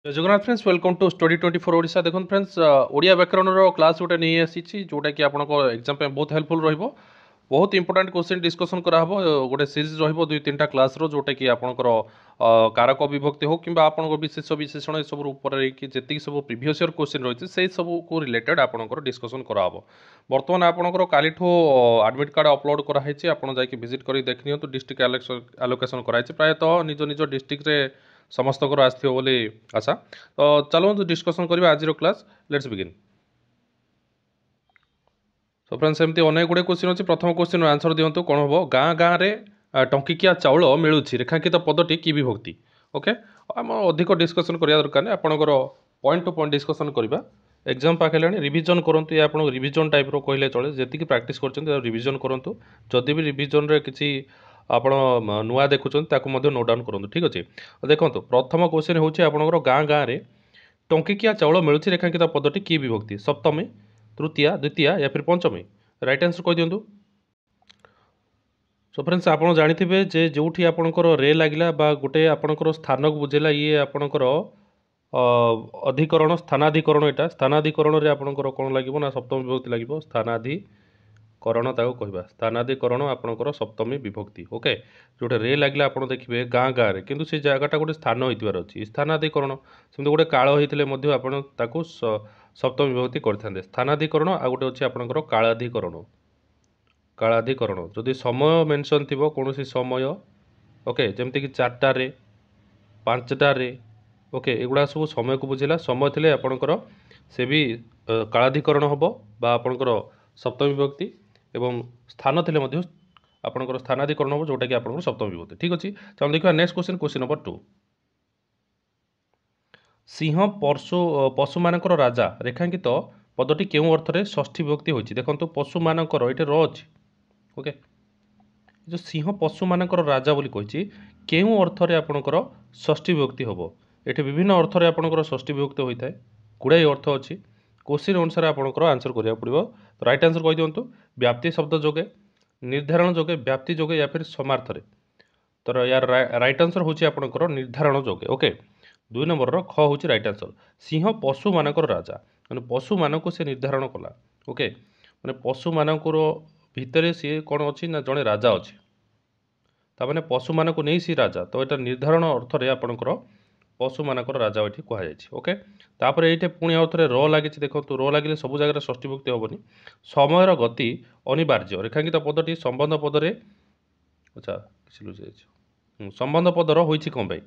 जय Jagannath friends welcome to study 24 Odisha देखो friends Odia व्याकरण क्लास गोटे नहीं आसी जोटा कि आपको एग्जाम पे बहुत हेल्पफुल रहिबो बहुत इंपोर्टेंट क्वेश्चन डिस्कशन करा हबो गोटे सीरीज रहिबो दुई तीनटा क्लास रो जोटा कि आपनकर कारक विभक्ति हो किंबा आपनकर विशेष विशेषण ए सब ऊपर कि जेति सब प्रीवियस ईयर क्वेश्चन रहिছে সেই सब को रिलेटेड आपनकर डिस्कशन करा हबो वर्तमान आपनकर कालीठो एडमिट कार्ड अपलोड करा हैछि आपन जाय कि विजिट करी देख नियंतु डिस्ट्रिक्ट एलोकेशन करा हैछि प्राय तो निज निज डिस्ट्रिक्ट रे समस्त आसथिबो बोली आशा तो चलो डिस्कसन करबा आज class let's begin so friends एमती अनेक गुड़े क्वेश्चन अच्छी प्रथम क्वेश्चन आंसर दिंतु कौन हम गाँ गाँ में टंकिकिया चाउल मिलूँ रेखांकित पदटी कि विभक्ति ओके आम अधिक डिस्कसन करा दरकार नहीं आपंकर पॉइंट टू पॉइंट डिस्कसन करवा एग्जाम पाखे रिविजन करूँ या आप रिविजन टाइप कहले चले जी प्राक्ट कर रिविजन करूँ जदि भी रिविजन किसी ଆପଣ ନୂଆ ଦେଖୁଛନ୍ତି ତାକୁ ମଧ୍ୟ ନୋଟ୍ ଡାଉନ୍ କରନ୍ତୁ ଠିକ୍ ଅଛି ଦେଖନ୍ତୁ ପ୍ରଥମ କ୍ୱେଶ୍ଚନ୍ ହେଉଛି ଆପଣଙ୍କର ଗାଁ ଗାଁରେ ଟଙ୍କିକିଆ ଚାଉଳ ମିଳୁଛି ରେଖାଙ୍କିତ ପଦଟି କି ବିଭକ୍ତି ସପ୍ତମୀ ତୃତୀୟା ଦ୍ୱିତୀୟା या फिर पंचमी राइट आंसर कह दिंतु सो फ्रेंड्स आप जानिथिबे जे जोठी आपणकर रे लागिला बा गोटे आपणकर स्थान को बुझेला ये आपणकर अधिकरण स्थानाधिकरण एटा स्थानाधिकरण रे आपणकर कोन लागिबो ना सप्तमी विभक्ति लागिबो स्थानाधिकरण ताको कहबा स्थानाधिकरण आपणकर सप्तमी विभक्ति ओके जोटे रे लागिला आपण देखिबे गाँ गाँ रे किंतु से जगहटा गोटे स्थान होइतिबार अछि स्थानाधिकरण सेमते गोटे काळ होइतिले मध्ये आपण ताको सप्तमी विभक्ति करथांदे स्थानाधिकरण आ गोटे अछि आपणकर कालाधिकरण कालाधिकरण जदि समय मेंशन थिबो कोनोसी समय ओके जेमते कि 4टा रे 5टा रे ओके एगुडा सब समय को बुझिला समय थिले आपणकर से भी कालाधिकरण हबो बा आपणकर सप्तमी विभक्ति एवं स्थान थिले मध्ये आपणकर स्थानाधिकरण हबो जोटा कि आपणकर सप्तमी विभक्ति ठीक अछि चलो देखिबा next question question number 2 Singh पशु मानकर राजा रेखांकित पदटी केउं अर्थरे षष्ठी विभक्ति होइछि देखंतु पशु मानकर एटे र अछि ओके जो सिंह पशु मानकर राजा बोली कहिछि केउं अर्थरे आपणकर षष्ठी विभक्ति हबो एटे विभिन्न अर्थरे आपणकर षष्ठी विभक्ति होइथाय गुडाई अर्थ अछि क्वेश्चन अनुसार आपणकर आंसर करिया पड़िबो तो राइट आंसर कहि दियंतु व्याप्ति शब्द जोगे निर्धारण जोगे व्याप्ति जोगे या फिर समार्थरे तो यार राइट आंसर होछि आपणकर निर्धारण जोगे ओके 2 नंबर ख होछि राइट आंसर सिंह पशु मानकर राजा माने पशु मानको से निर्धारण कला ओके माने पशु मानकर भितरे सी कौन अच्छी ना जड़े राजा अच्छे ताने पशु मानक नहीं सी राजा तो यहाँ निर्धारण अर्थरे आपणकर पशु मानकर राजा ये कहुई ओके तापर ये पुणी आउ थे र लगी देखो र लगे सब जगह षष्ठी विभक्ति हेनी समयर गति अनिवार्य रेखांकित पदटी संबंध पदरे अच्छा किसी संबंध पदर होइछि कौन भाई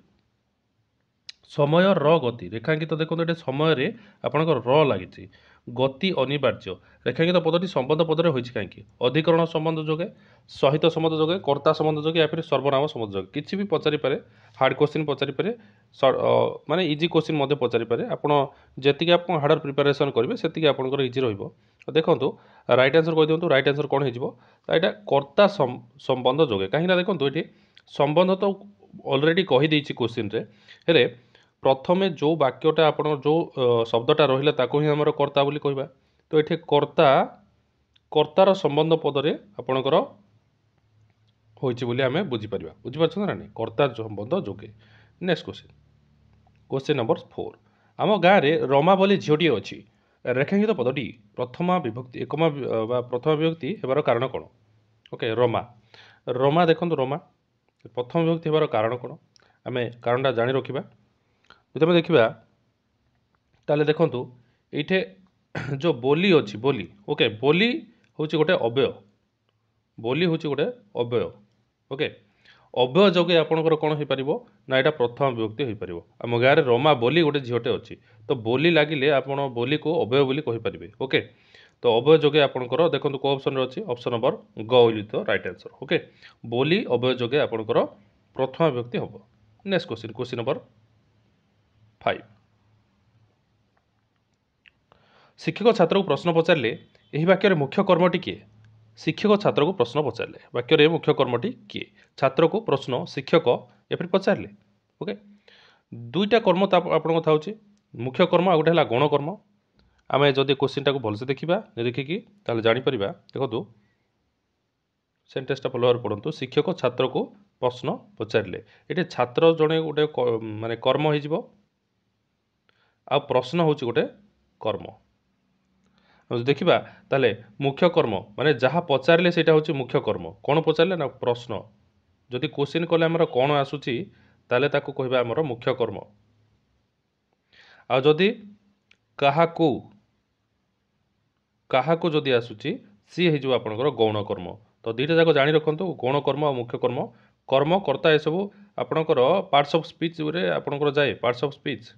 समय र गति रेखांकित देखो ये समय आपंकर र लगी गति अनिवार्य रेखांकित पदटी संबंध पदरे होइछि कहीं अधिकरण संबंध जोगे सहित संबंध जोगे कर्ता संबंध जोगे या फिर सर्वनाम संबंध जोगे किसी भी पचारि पारे हार्ड क्वेश्चन पचारि पारे माने इजी क्वेश्चन मध्य पचारि पारे आपण जेतिक आप हार्डर प्रिपरेशन करेंगे सेतिक आपनकर इजी रहिबो देखंतु राइट आंसर कहि दियंतु राइट आंसर कोन हेजिबो एटा कर्ता संबंध जोगे कहीं ना देखंतु एठी संबंध तो ऑलरेडी कहि देछि क्वेश्चन रे हेले प्रथमे जो वाक्यटा आप जो शब्दटा रहा ताको ही आमर कर्ता बोली कहबा तो ये कर्ता कर्तार संबंध पदरे आपणकर होइछि बोली आमे बुझिपार बुझिपारछ ना नहीं कर्ता संबंध जोगे नेक्स्ट क्वेश्चन क्वेश्चन नंबर 4 आम गाँव में रमा बोली झीटी अच्छी रेखांकित पदटी प्रथमा विभक्ति एकमा प्रथम विभक्ति हेबार कारण कौन ओके रमा रमा देखो रमा प्रथम विभक्ति हेबार कारण कौन आम कारणटा जानी रखा जो तुम देखा ताले देखंतु ये जो बोली अच्छी बोली ओके बोली हूँ गोटे अव्यय बोली हूँ गोटे अव्यय ओके अव्यय जोगे आपणकर कौन हो पार ना यहाँ प्रथम विभक्ति हो पार आम गाँव में रमा बोली गोटे झीटे अच्छी तो बोली लगिले आप बोली को अव्यय बोली कहींपारे ओके तो अव्यय जोगे आपणकर देखो कौ ऑप्शन अच्छी ऑप्शन नंबर ग तो राइट आंसर ओके बोली अव्यय जोगे आपणकर प्रथम विभक्ति हम नेक्स्ट क्वेश्चन क्वेश्चन नंबर 5 शिक्षक छात्र को प्रश्न पचारे यही वाक्य मुख्य कर्मटी किए शिक्षक छात्र को प्रश्न पचारे वाक्य मुख्य कर्मटी किए छात्र को प्रश्न शिक्षक या फिर पचारे ओके दुईटा कर्म आपण कथा होची मुख्य कर्म आ गोटे गण कर्म आम जदि क्वेश्चन टाक भलसे देखा देखिकी जापर देखो सेंटेंसटा भल भाव पढ़ु शिक्षक छात्र को प्रश्न पचारे ये छात्र जड़े गोटे माने कर्म हो आ प्रश्न होची गोटे कर्म। देखिबा ताले मुख्य कर्म माने जहाँ पचारे सेटा होची मुख्य कर्म। कौन पचारे ना प्रश्न। जदि क्वेश्चन कले हमर कौन आसुची ताले ताको कहबा हमर मुख्य कर्म। आ जदि काहाकू काहाकू जदि आसुची सी हे जो आपनकर गौण कर्म। तो दुईटा जाक जानि रखंतु गौण कर्म और मुख्य कर्म। कर्म कर्ता ए सब आपनकर पार्ट्स ऑफ स्पीच रे आपनकर जाए पार्ट्स ऑफ स्पीच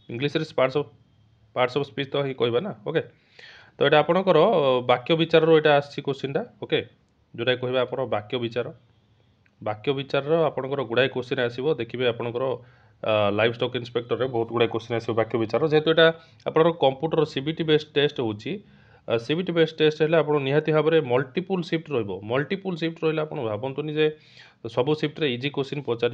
इंग्लिश रे पार्ट्स ऑफ स्पीच तो ही कहबा ना। ओके तो ये आपनकर वाक्य विचार रो एटा आछि क्वेश्चन टा। ओके जोटा कहबा आपन वाक्य विचार आपनकर गुडाई क्वेश्चन आसीबो। देखिबे आपनकर लाइव स्टॉक इंस्पेक्टर रे बहुत गुडाई क्वेश्चन आसीबो वाक्य विचार जेहेतु एटा आपनकर कंप्यूटर सीबीटी बेस्ड टेस्ट होची। सीबीटी बेस्ड टेस्ट है आप निहाती भाव में मल्टीपुल शिफ्ट मल्टीपुल शिफ्ट रहा आप भावतुनि जे सब शिफ्ट रे इजी क्वेश्चन पचार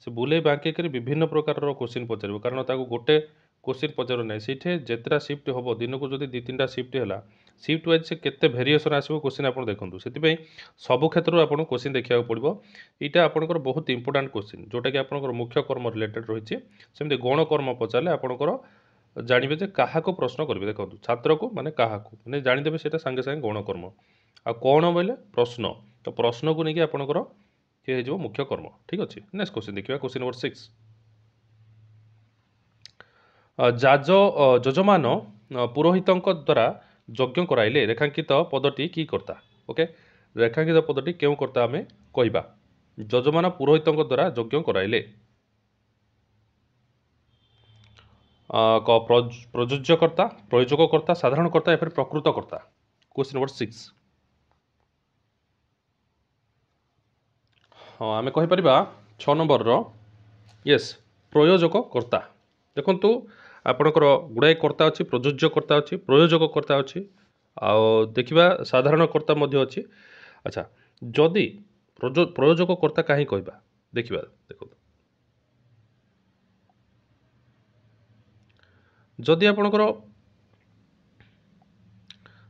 से बुले बांके कर विभिन्न प्रकार क्वेश्चन पचार कारण ताको गोटे क्वेश्चन पचार ना सीठे जितेटा शिफ्ट हम दिन को जब 2-3टा शिफ्ट है शिफ्ट वाइज से केते भेरिएसन आसो क्वेश्चन आप देखते से सब क्षेत्र में आपको क्वेश्चन देखा पड़ो। यहाँ आपंकर बहुत इंपोर्टाट क्वेश्चन जोटा कि आप मुख्य कर्म रिलेटेड रही सेमती गौण कर्म पचारे आपंकर जानवे जे क्या प्रश्न करेंगे देखो छात्र को माने क्या मैंने जानीदेवे से सांगे सांगे गौण कर्म आ कौन बोले प्रश्न तो प्रश्न को लेकिन आपंकर ये हो मुख्य कर्म। ठीक अच्छे नेक्स्ट क्वेश्चन देखिए क्वेश्चन नंबर 6 जजमान पुरोहित द्वारा यज्ञ कराइले रेखांकित पदटी की कर्ता। ओके रेखांकित पदटी क्यों कर्ता आम कहवा जजमान पुरोहित द्वारा यज्ञ कराइले प्रयोज्यकर्ता प्रयोजककर्ता साधारणकर्ता या फिर प्रकृतकर्ता। क्वेश्चन नंबर 6 हाँ आम कहीपर 6 नंबर यस प्रयोजककर्ता। देखु आपणकर गुड़ाए कर्ता अच्छी प्रयोज्यकर्ता अच्छी प्रयोजककर्ता अच्छी देखा साधारणकर्ता अच्छी। अच्छा जदि प्रयोजककर्ता कहीं कहवा देखा देखो जदि आपणकर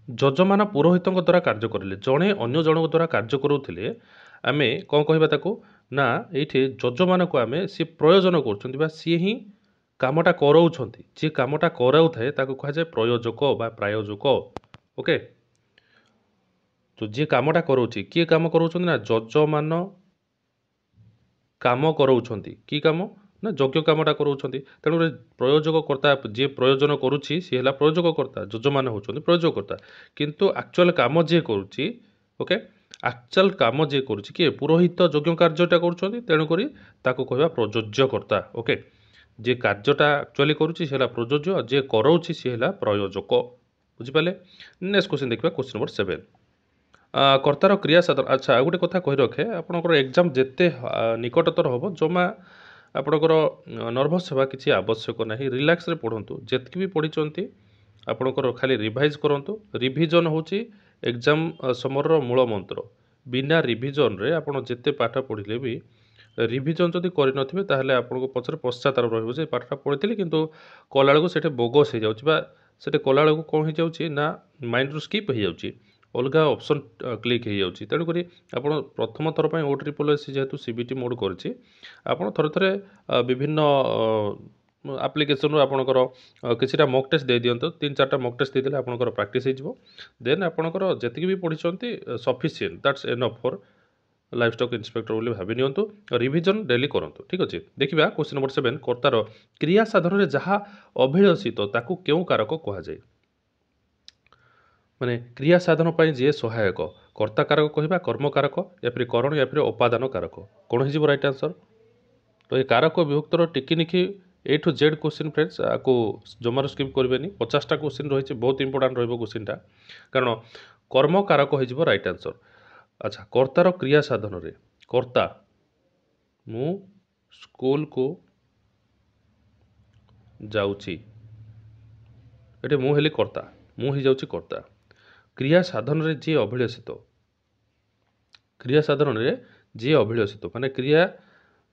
जजमान पुरोहित द्वारा कार्य करें जड़े अन्य जन द्वारा कार्य करुले आम कौन कहवा ताकू ना ये जजमान को आम सी प्रयोजन कर सी ही कामटा कराउछंती जी कामटा कराउ थाए ताकू कहा जाए प्रयोजक बा प्रायोजक। ओके तो जी कामटा कराउछि किए काम कराउछंती ना जजमान काम कराउछंती की काम ना यज्ञ कामटा कराउछंती तेणु प्रयोजककर्ता जी प्रयोजन करुछि सी है प्रयोजककर्ता जजमान होउछंती प्रयोजककर्ता किंतु एक्चुअल काम जी करुछि। ओके एक्चुअल काम जी करुछि कि पुरोहित यज्ञ कार्यटा करुछंती तेणु करी ताकू कहबा प्रयोज्यकर्ता। ओके जे कार्यटा एक्चुअली करुछि से प्रयोज्य जे कराउछि से प्रयोजक बुझिपाले। नेक्स्ट क्वेश्चन देखिए क्वेश्चन नंबर 7 कर्तार क्रिया साधन। अच्छा गोटे कथा कही रखे आपंकर एग्जाम जिते निकटतर हम जमा आपंकर नर्भस होगा किसी आवश्यक ना रिलैक्स रे पढ़ंतु जितकी भी पढ़ी आपंकर खाली रिवाइज करंतु रिविजन होची एग्जाम समर मूल मंत्र बिना रिविजन रे आपन जिते पाठ पढ़िले भी रिविजन जदि करें ताहले आपको पचर पश्चाताप रही पाठटा पढ़ी किंतु कला बेलू से बोगस हो जाए कला बेलू कौन हो जाए ना माइंड रू स्किप हो जाए अलग ऑप्शन क्लिक हो जाए तेणुक आप प्रथम थर पर O-SSC जेहेतु सीबीटी मोड करें आप थे थे विभिन्न आप्लिकेसन आपणकर किसीटा मक टेस्ट दे दिंतु 3-4टा मक टेस्ट देदेले आपणकर प्रैक्टिस हो देन आपणकर जी भी पढ़ी sufficient that's enough for life stock inspector बोली भावी नियंतु रिविजन डेली करंतु। ठीक अच्छे देखिए क्वेश्चन नंबर 7 कर्तार क्रिया साधन में जहाँ अभिलषित ताकू क्यों कारक कह जाए माने क्रिया साधन पर जी सहायक कर्ता कारक कहवा कर्म कारक या फिर करण या फिर उपादान कारक कौन हो राइट आंसर। तो ये कारक विभक्तर टिकिनिखि A to Z question friends आपको जमार स्किप करेंगे 50टा क्वेश्चन रही बहुत इंपोर्टाट क्वेश्चनटा कारण कर्म कारक हो राइट आंसर। अच्छा कर्तार क्रिया साधन रे कर्ता मु स्कूल को जाउची एटे मु हेली कर्ता मु ही जाउची कर्ता क्रिया साधन रे जी अभिलषित क्रिया साधन रे जी अभिलषित माने क्रिया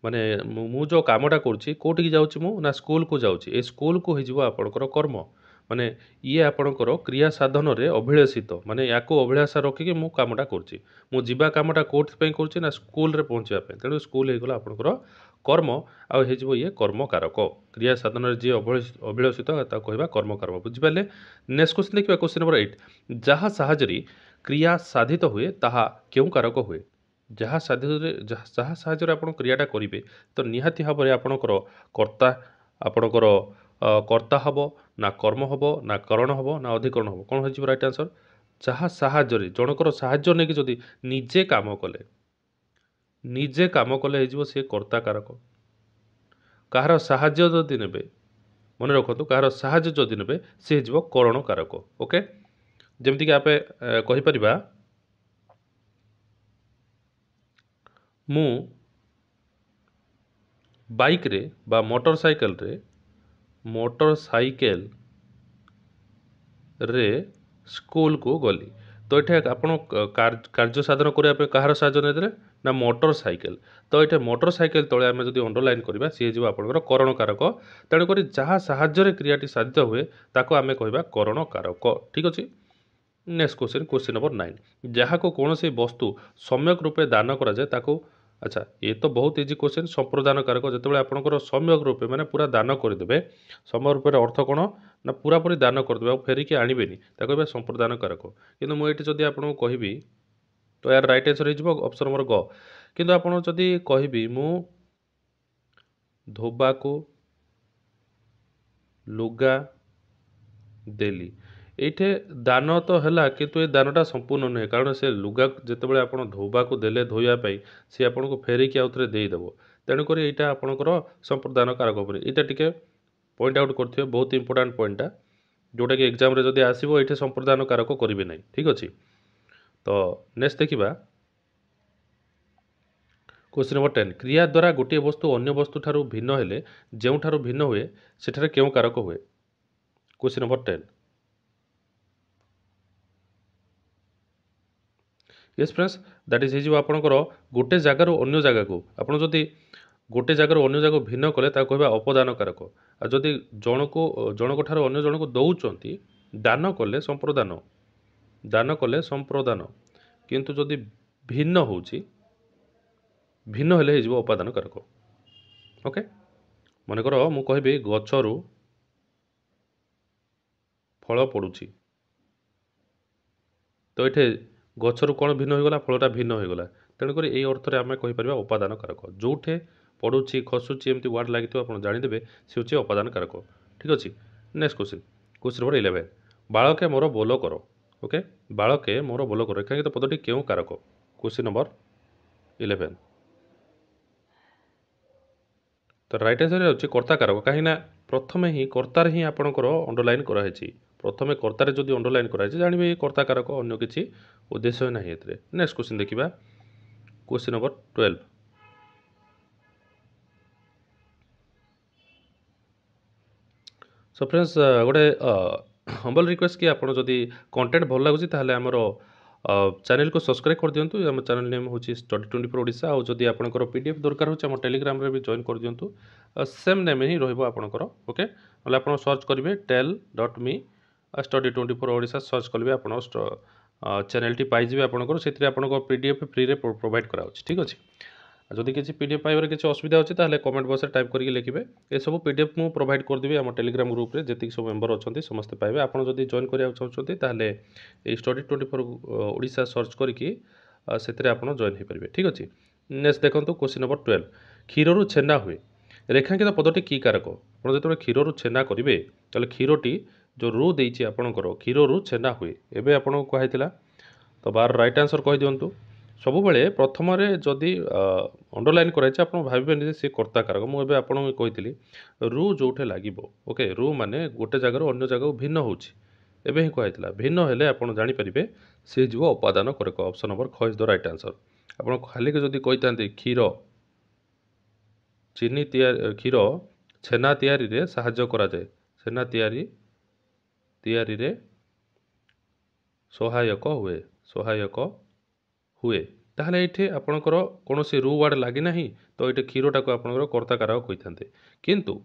माने मु जो कामटा करुच्ची कौटी जाऊँगी मु ना स्कूल को जाऊँगी ए स्कूल को हो आपणकर कर्म माने ये आपणकर क्रिया साधन रे अभिलषित माने या अभिलाषा रखिकी मु कामटा करुच्ची मु जीवा कामटा कौटि करुच्ची ना स्कूल रे पहुँचापी तेणु स्कूल होगा आपणकर कर्म आउ हो ये कर्म कारक क्रिया साधन जी अभिलषित कह कर्म कारक बुझिपारे। नेक्स्ट क्वेश्चन देखिए क्वेश्चन नंबर 8 जहाँ साहाय्य क्रिया साधित हुए ताहा क्यों कारक हुए जहाँ साहाय्य आप क्रियाटा करेंगे तो निहाती भाव में आपणकर कर्ता आपणकर कर्ता हम ना कर्म हम ना करण हम ना अधिकरण हम कौन हो राइट आंसर जहाँ साहाय्य जनकर साहाय्य नहीं कि निजे काम कले निजे काम कले हो सी कर्ता कारक कहार साहाय्य जदि नेबे मन रखु कहार साहाय्य जदि नेबे सी हो करण कारक ओके जमीक आप कहीपर मु बाइक रे बा मोटरसाइकेल रे स्कूल को गली तो ये आप कार्य साधन करने कहार साहाय्य नहीं ना मोटरसाइकेल तो ये मोटरसाइकेल तले आम जब अंडरलाइन करवा सी हो आपंकर करण कारक तेणुक जहाँ साहाय्य क्रियाटी साधित हुए ताको आम कह करण कारक ठीक अच्छे। नेक्स्ट क्वेश्चन नंबर 9 जहाँ को कौन से वस्तु सम्यक रूपे दान कराए ताको अच्छा ये तो बहुत इजी क्वेश्चन संप्रदान कारक जो आपंकर सम्यक रूपे मैंने पूरा दान करदे समय रूपे अर्थ कौन ना पूरा पूरी दान करदे फेरिकी आणवेनि कह संप्रदान कारक कि मुझे जब आपको कहबी तो यार राइट आंसर हो ऑप्शन नंबर ग कि आपड़ जदि कहबी मु धोबा को लुगा देली ये दान तो है किंतु ये दानटा संपूर्ण नुहे कारण से लुगा जितेबाला आप धोबा को देले धोवाई सी आपन को फेरिकी आउ थे देदेव तेणुक यहाँ आपंकर संप्रदान कारक यहाँ टी पॉइंट आउट कर बहुत इंपोर्टाट पॉइंटा जोटा कि एग्जाम जब आसो ये संप्रदान कारक करेंगे ना ठीक अच्छे। तो नेक्स्ट देखा क्वेश्चन नंबर 10 क्रिया द्वारा गोटे वस्तु अन्य वस्तु ठारू भिन्न हेले जो भिन्न हुए सेठारे क्यों कारक हुए question number 10 yes friends that is हो आपंकर गोटे जगार अन्य जगह को आप जदि गोटे जगार अन्य जगह भिन्न कले कहवा अपदान कारक आदि जनक ठार अन्य जन को दौरान दान कले संप्रदान किंतु जदि भिन्न होची भिन्न हेले हो उपादान कारक ओके मनकर मु कहबी गचरू फल पड़ुची तो ये गचरू कौन भिन्न होगला फलटा भिन्न होगला तेणुक ये अर्थ में आम कहीपर उपादान कारक जोठे पड़ुची खसुची एमती वार्ड लगी आप जानदे सी हूँ उपादान कारक ठीक अच्छे। नेक्स्ट क्वेश्चन नंबर 11 बालके मोर बोल कर ओके बालके मोर बोल कर रेखांकित पदटी क्यों कारक क्वेश्चन नंबर 11 तो राइट आंसर होची कर्ता कारक कहीं प्रथम ही कर्तार ही आपणकर अंडरलाइन कराई प्रथम कर्तार जदि अंडरलाइन कराई जानवे ये कर्ता कारक अन्य किसी उद्देश्य ना ये। नेक्स्ट क्वेश्चन देखा क्वेश्चन नंबर 12 सो फ्रेंड्स गोटे हम्बल रिक्वेस्ट कि आपड़ जदि कंटेंट भल लगुच ताहले आमर चैनल को सब्सक्राइब कर दिंतु आम चैनल नेम हूँ Study24 ओडिशा और जदि आपंकर पीडीएफ दरकार हो टेलीग्राम रे भी जॉइन कर दिंतु सेम नेम ही रहिबो आपणकर ओके ना आप सर्च करेंगे tel.me Study24 ओडिशा सर्च करेंगे आप चैनल टी पाइबे आपंकर से पीडीएफ फ्री रे प्रोवाइड कराऊँ ठीक अच्छे। जदि किसी पीडीएफ पाइबार किसी असुविधा अच्छे ताहले कमेंट बॉक्स में टाइप करके लिखे ये सब पीडीएफ मु प्रोवाइड करदेवी आम टेलीग्राम ग्रुप रे जी सब मेंबर अच्छा समस्ते पाइबे आप जदि जॉइन करा चाहते ताहले Study24 ओडिशा सर्च करके से आप जॉइन हो पारे ठीक अच्छे। नेक्स्ट देखो क्वेश्चन नंबर 12 क्षीर छेना हुए रेखांकित पदटी की कारक आप जो क्षीर छेना करेंगे तो क्षीरटी जो रू देती आपणकर क्षीर छेना हुए एवं आपको कहला तो बार राइट आंसर कह दिंतु सबु प्रथम जदि अंडरलाइन कराई आप भावेनि सी कर्ता कारक मुझे आपको कही रू जो लगे ओके रू माने गोटे जगार अन्य जगह भिन्न होची एवं ही कहला भिन्न हेले आप जानीपारे सी जो उपादान कारक ऑप्शन नंबर ख इज द राइट आंसर। आप खाली जदि कही था क्षीर चीनी क्षीर छेना तैयारी रे साहाय्य कराए छेना तैयारी रे सहायक हुए ताहले ये आपणकर कौन सी रू वार्ड लगे ना तो ये क्षीरटा को आपंकर कर्ता कारक कही था किंतु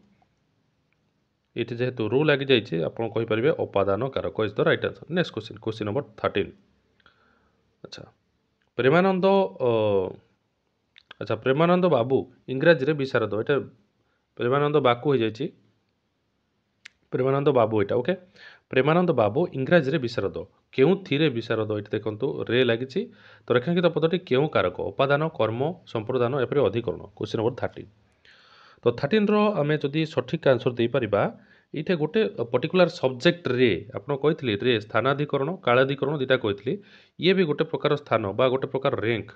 ये जेहेतु रू लगी जाइए आप कहीपर उपादान कारक is the right answer. Next question number 13 अच्छा प्रेमानंद ଆଚ୍ଛା ପ୍ରେମାନନ୍ଦ ବାବୁ ଇଂରାଜୀରେ ବିଶାରଦ, ଏଇଟା ପ୍ରେମାନନ୍ଦ ବାବୁ ହେଇଯାଇଛି, ପ୍ରେମାନନ୍ଦ ବାବୁ ଏଇଟା ଓକେ। ପ୍ରେମାନନ୍ଦ ବାବୁ ଇଂରାଜୀରେ ବିଶାରଦ, କେଉଁଥିରେ ବିଶାରଦ ଏଇଠି ଦେଖନ୍ତୁ ରେ ଲାଗିଛି। ତ ରେଖାଙ୍କିତ ପଦଟି କେଉଁ କାରକ, ଉପାଦାନ, କର୍ମ, ସମ୍ପ୍ରଦାନ, ଏପରି ଅଧିକରଣ। Question number 13। ତ 13ର ଆମେ ଯଦି ସଠିକ୍ ଆନ୍ସର୍ ଦେଇପାରିବା, ଏଇଟା ଗୋଟେ ପର୍ଟିକୁଲାର ସବଜେକ୍ଟରେ ଆପଣ କହିଥିଲି ରେ ସ୍ଥାନାଧିକରଣ କାଳାଧିକରଣ ଦୁଇଟା କହିଥିଲି, ଇଏ ବି ଗୋଟେ ପ୍ରକାର ସ୍ଥାନ ବା ଗୋଟେ ପ୍ରକାର ର୍ୟାଙ୍କ,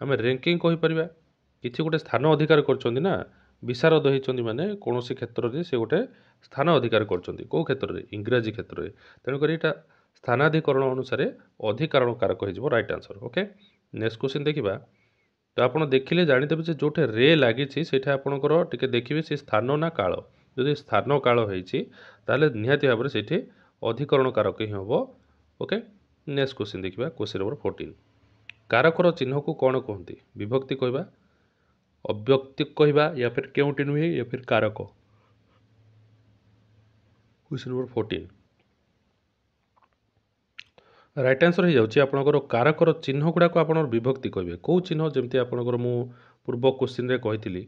ଆମେ ର୍ୟାଙ୍କିଂ କହିପାରିବା। କିଛି ଗୋଟେ ସ୍ଥାନ ଅଧିକାର କରିଛନ୍ତି ନା, ବିଶାରଦ ହେଇଛନ୍ତି ମାନେ କୌଣସି କ୍ଷେତ୍ରରେ ସେ ଗୋଟେ ସ୍ଥାନ ଅଧିକାର କରିଛନ୍ତି। କେଉଁ କ୍ଷେତ୍ରରେ? ଇଂରାଜୀ କ୍ଷେତ୍ରରେ। ତେଣୁକରି ଏଇଟା ସ୍ଥାନାଧିକରଣ ଅନୁସାରେ ଅଧିକାରଣ କାରକ ହେଇଯିବ right answer. Okay, next question ଦେଖିବା। ତ ଆପଣ ଦେଖିଲେ ଜାଣିଦେବେ ଯେ ଯେଉଁଠି ରେ ଲାଗିଛି ସେଇଟା ଆପଣଙ୍କର ଟିକେ ଦେଖିବେ ସେ ସ୍ଥାନ ନା କାଳ। ଯଦି ସ୍ଥାନ କାଳ ହେଇଛି ତାହେଲେ ନିହାତି ଭାବରେ ସେଇଠି ଅଧିକରଣ କାରକ ହିଁ ହେବ। ଓକେ, ନେକ୍ସଟ କ୍ୱେଶ୍ଚିନ୍ ଦେଖିବା। Question number 14। କାରକର ଚିହ୍ନକୁ କ'ଣ କୁହନ୍ତି? ବିଭକ୍ତି କହିବା, ଅବ୍ୟକ୍ତି କହିବା, ୟା ଫିର କେଉଁଟି ନୁହେଁ, ୟା ଫିର କାରକ। କ୍ୱେଶ୍ଚିନ୍ ନମ୍ବର 14 ରାଇଟ୍ ଆନ୍ସର୍ ହେଇଯାଉଛି ଆପଣଙ୍କର କାରକର ଚିହ୍ନ ଗୁଡ଼ାକ ଆପଣଙ୍କର ବିଭକ୍ତି କହିବେ। କେଉଁ ଚିହ୍ନ? ଯେମିତି ଆପଣଙ୍କର ମୁଁ ପୂର୍ବ କ୍ୱେଶ୍ଚିନ୍ରେ କହିଥିଲି,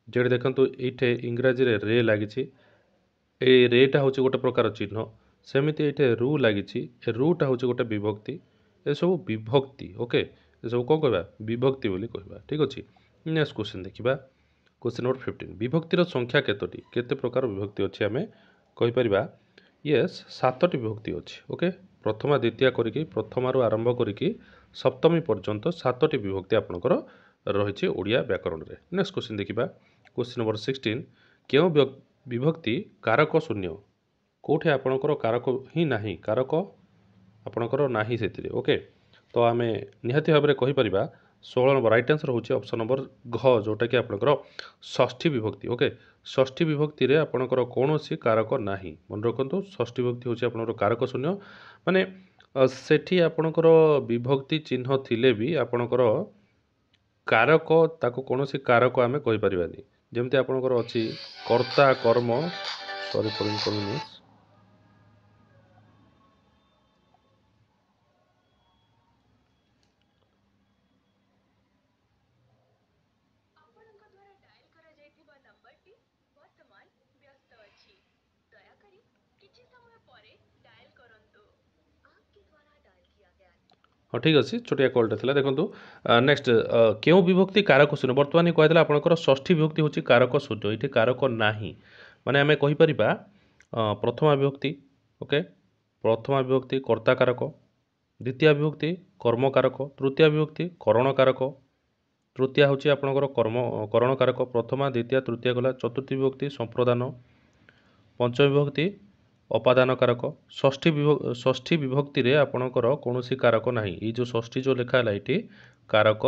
ଯେଠି ଦେଖନ୍ତୁ ଏଇଠି ଇଂରାଜୀରେ ରେ ଲାଗିଛି, ଏଇ ରେଟା ହେଉଛି ଗୋଟେ ପ୍ରକାର ଚିହ୍ନ। ସେମିତି ଏଇଠି ରୁ ଲାଗିଛି, ଏ ରୁଟା ହେଉଛି ଗୋଟେ ବିଭକ୍ତି। ଏସବୁ ବିଭକ୍ତି। ଓକେ, ଏସବୁ କ'ଣ କହିବା? ବିଭକ୍ତି ବୋଲି କହିବା। ଠିକ୍ ଅଛି, ନେକ୍ସଟ କ୍ୱେଶ୍ଚିନ୍ ଦେଖିବା। Question number 15। ବିଭକ୍ତିର ସଂଖ୍ୟା କେତୋଟି? କେତେ ପ୍ରକାର ବିଭକ୍ତି ଅଛି ଆମେ କହିପାରିବା? ୟେସ୍, 7ଟି ବିଭକ୍ତି ଅଛି। ଓକେ, ପ୍ରଥମା ଦ୍ୱିତୀୟା କରିକି ପ୍ରଥମାରୁ ଆରମ୍ଭ କରିକି ସପ୍ତମୀ ପର୍ଯ୍ୟନ୍ତ 7ଟି ବିଭକ୍ତି ଆପଣଙ୍କର ରହିଛି ଓଡ଼ିଆ ବ୍ୟାକରଣରେ। ନେକ୍ସଟ କ୍ୱେଶ୍ଚିନ୍ ଦେଖିବା। Question number 16। କେଉଁ ବିଭକ୍ତି କାରକ ଶୂନ୍ୟ? କେଉଁଠି ଆପଣଙ୍କର କାରକ ହିଁ ନାହିଁ, କାରକ ଆପଣଙ୍କର ନାହିଁ ସେଥିରେ। ଓକେ, ତ ଆମେ ନିହାତି ଭାବରେ କହିପାରିବା 16 ନମ୍ବର ରାଇଟ୍ ଆନ୍ସର୍ ହେଉଛି ଅପସନ୍ ନମ୍ବର ଘ, ଯେଉଁଟାକି ଆପଣଙ୍କର ଷଷ୍ଠୀ ବିଭକ୍ତି। ଓକେ, ଷଷ୍ଠୀ ବିଭକ୍ତିରେ ଆପଣଙ୍କର କୌଣସି କାରକ ନାହିଁ। ମନେ ରଖନ୍ତୁ, ଷଷ୍ଠୀ ବିଭକ୍ତି ହେଉଛି ଆପଣଙ୍କର କାରକ ଶୂନ୍ୟ। ମାନେ ସେଠି ଆପଣଙ୍କର ବିଭକ୍ତି ଚିହ୍ନ ଥିଲେ ବି ଆପଣଙ୍କର କାରକ, ତାକୁ କୌଣସି କାରକ ଆମେ କହିପାରିବାନି। ଯେମିତି ଆପଣଙ୍କର ଅଛି କର୍ତ୍ତା, କର୍ମ, ସରି ଫର୍ ଇନକନଭିନିଏନ୍ସ, ହଁ ଠିକ୍ ଅଛି, ଛୋଟିଆ କଲ୍ଟା ଥିଲା। ଦେଖନ୍ତୁ ନେକ୍ସଟ କେଉଁ ବିଭକ୍ତି କାରକ ଶୂନ୍ୟ? ବର୍ତ୍ତମାନ କହିଥିଲା ଆପଣଙ୍କର ଷଷ୍ଠୀ ବିଭକ୍ତି ହେଉଛି କାରକ ଶୂନ୍ୟ, ଏଇଠି କାରକ ନାହିଁ। ମାନେ ଆମେ କହିପାରିବା ପ୍ରଥମା ବିଭକ୍ତି, ଓକେ, ପ୍ରଥମା ବିଭକ୍ତି କର୍ତ୍ତା କାରକ, ଦ୍ୱିତୀୟ ବିଭକ୍ତି କର୍ମ କାରକ, ତୃତୀୟ ବିଭକ୍ତି କରଣ କାରକ, ତୃତୀୟ ହେଉଛି ଆପଣଙ୍କର କରଣ କାରକ, ପ୍ରଥମା ଦ୍ୱିତୀୟ ତୃତୀୟ ଗଲା, ଚତୁର୍ଥୀ ବିଭକ୍ତି ସମ୍ପ୍ରଦାନ, ପଞ୍ଚମ ବିଭକ୍ତି ଅପାଦାନ କାରକ, ଷଷ୍ଠୀ ବିଭକ୍ତିରେ ଆପଣଙ୍କର କୌଣସି କାରକ ନାହିଁ। ଏଇ ଯେଉଁ ଷଷ୍ଠୀ ଯେଉଁ ଲେଖା ହେଲା ଏଇଠି କାରକ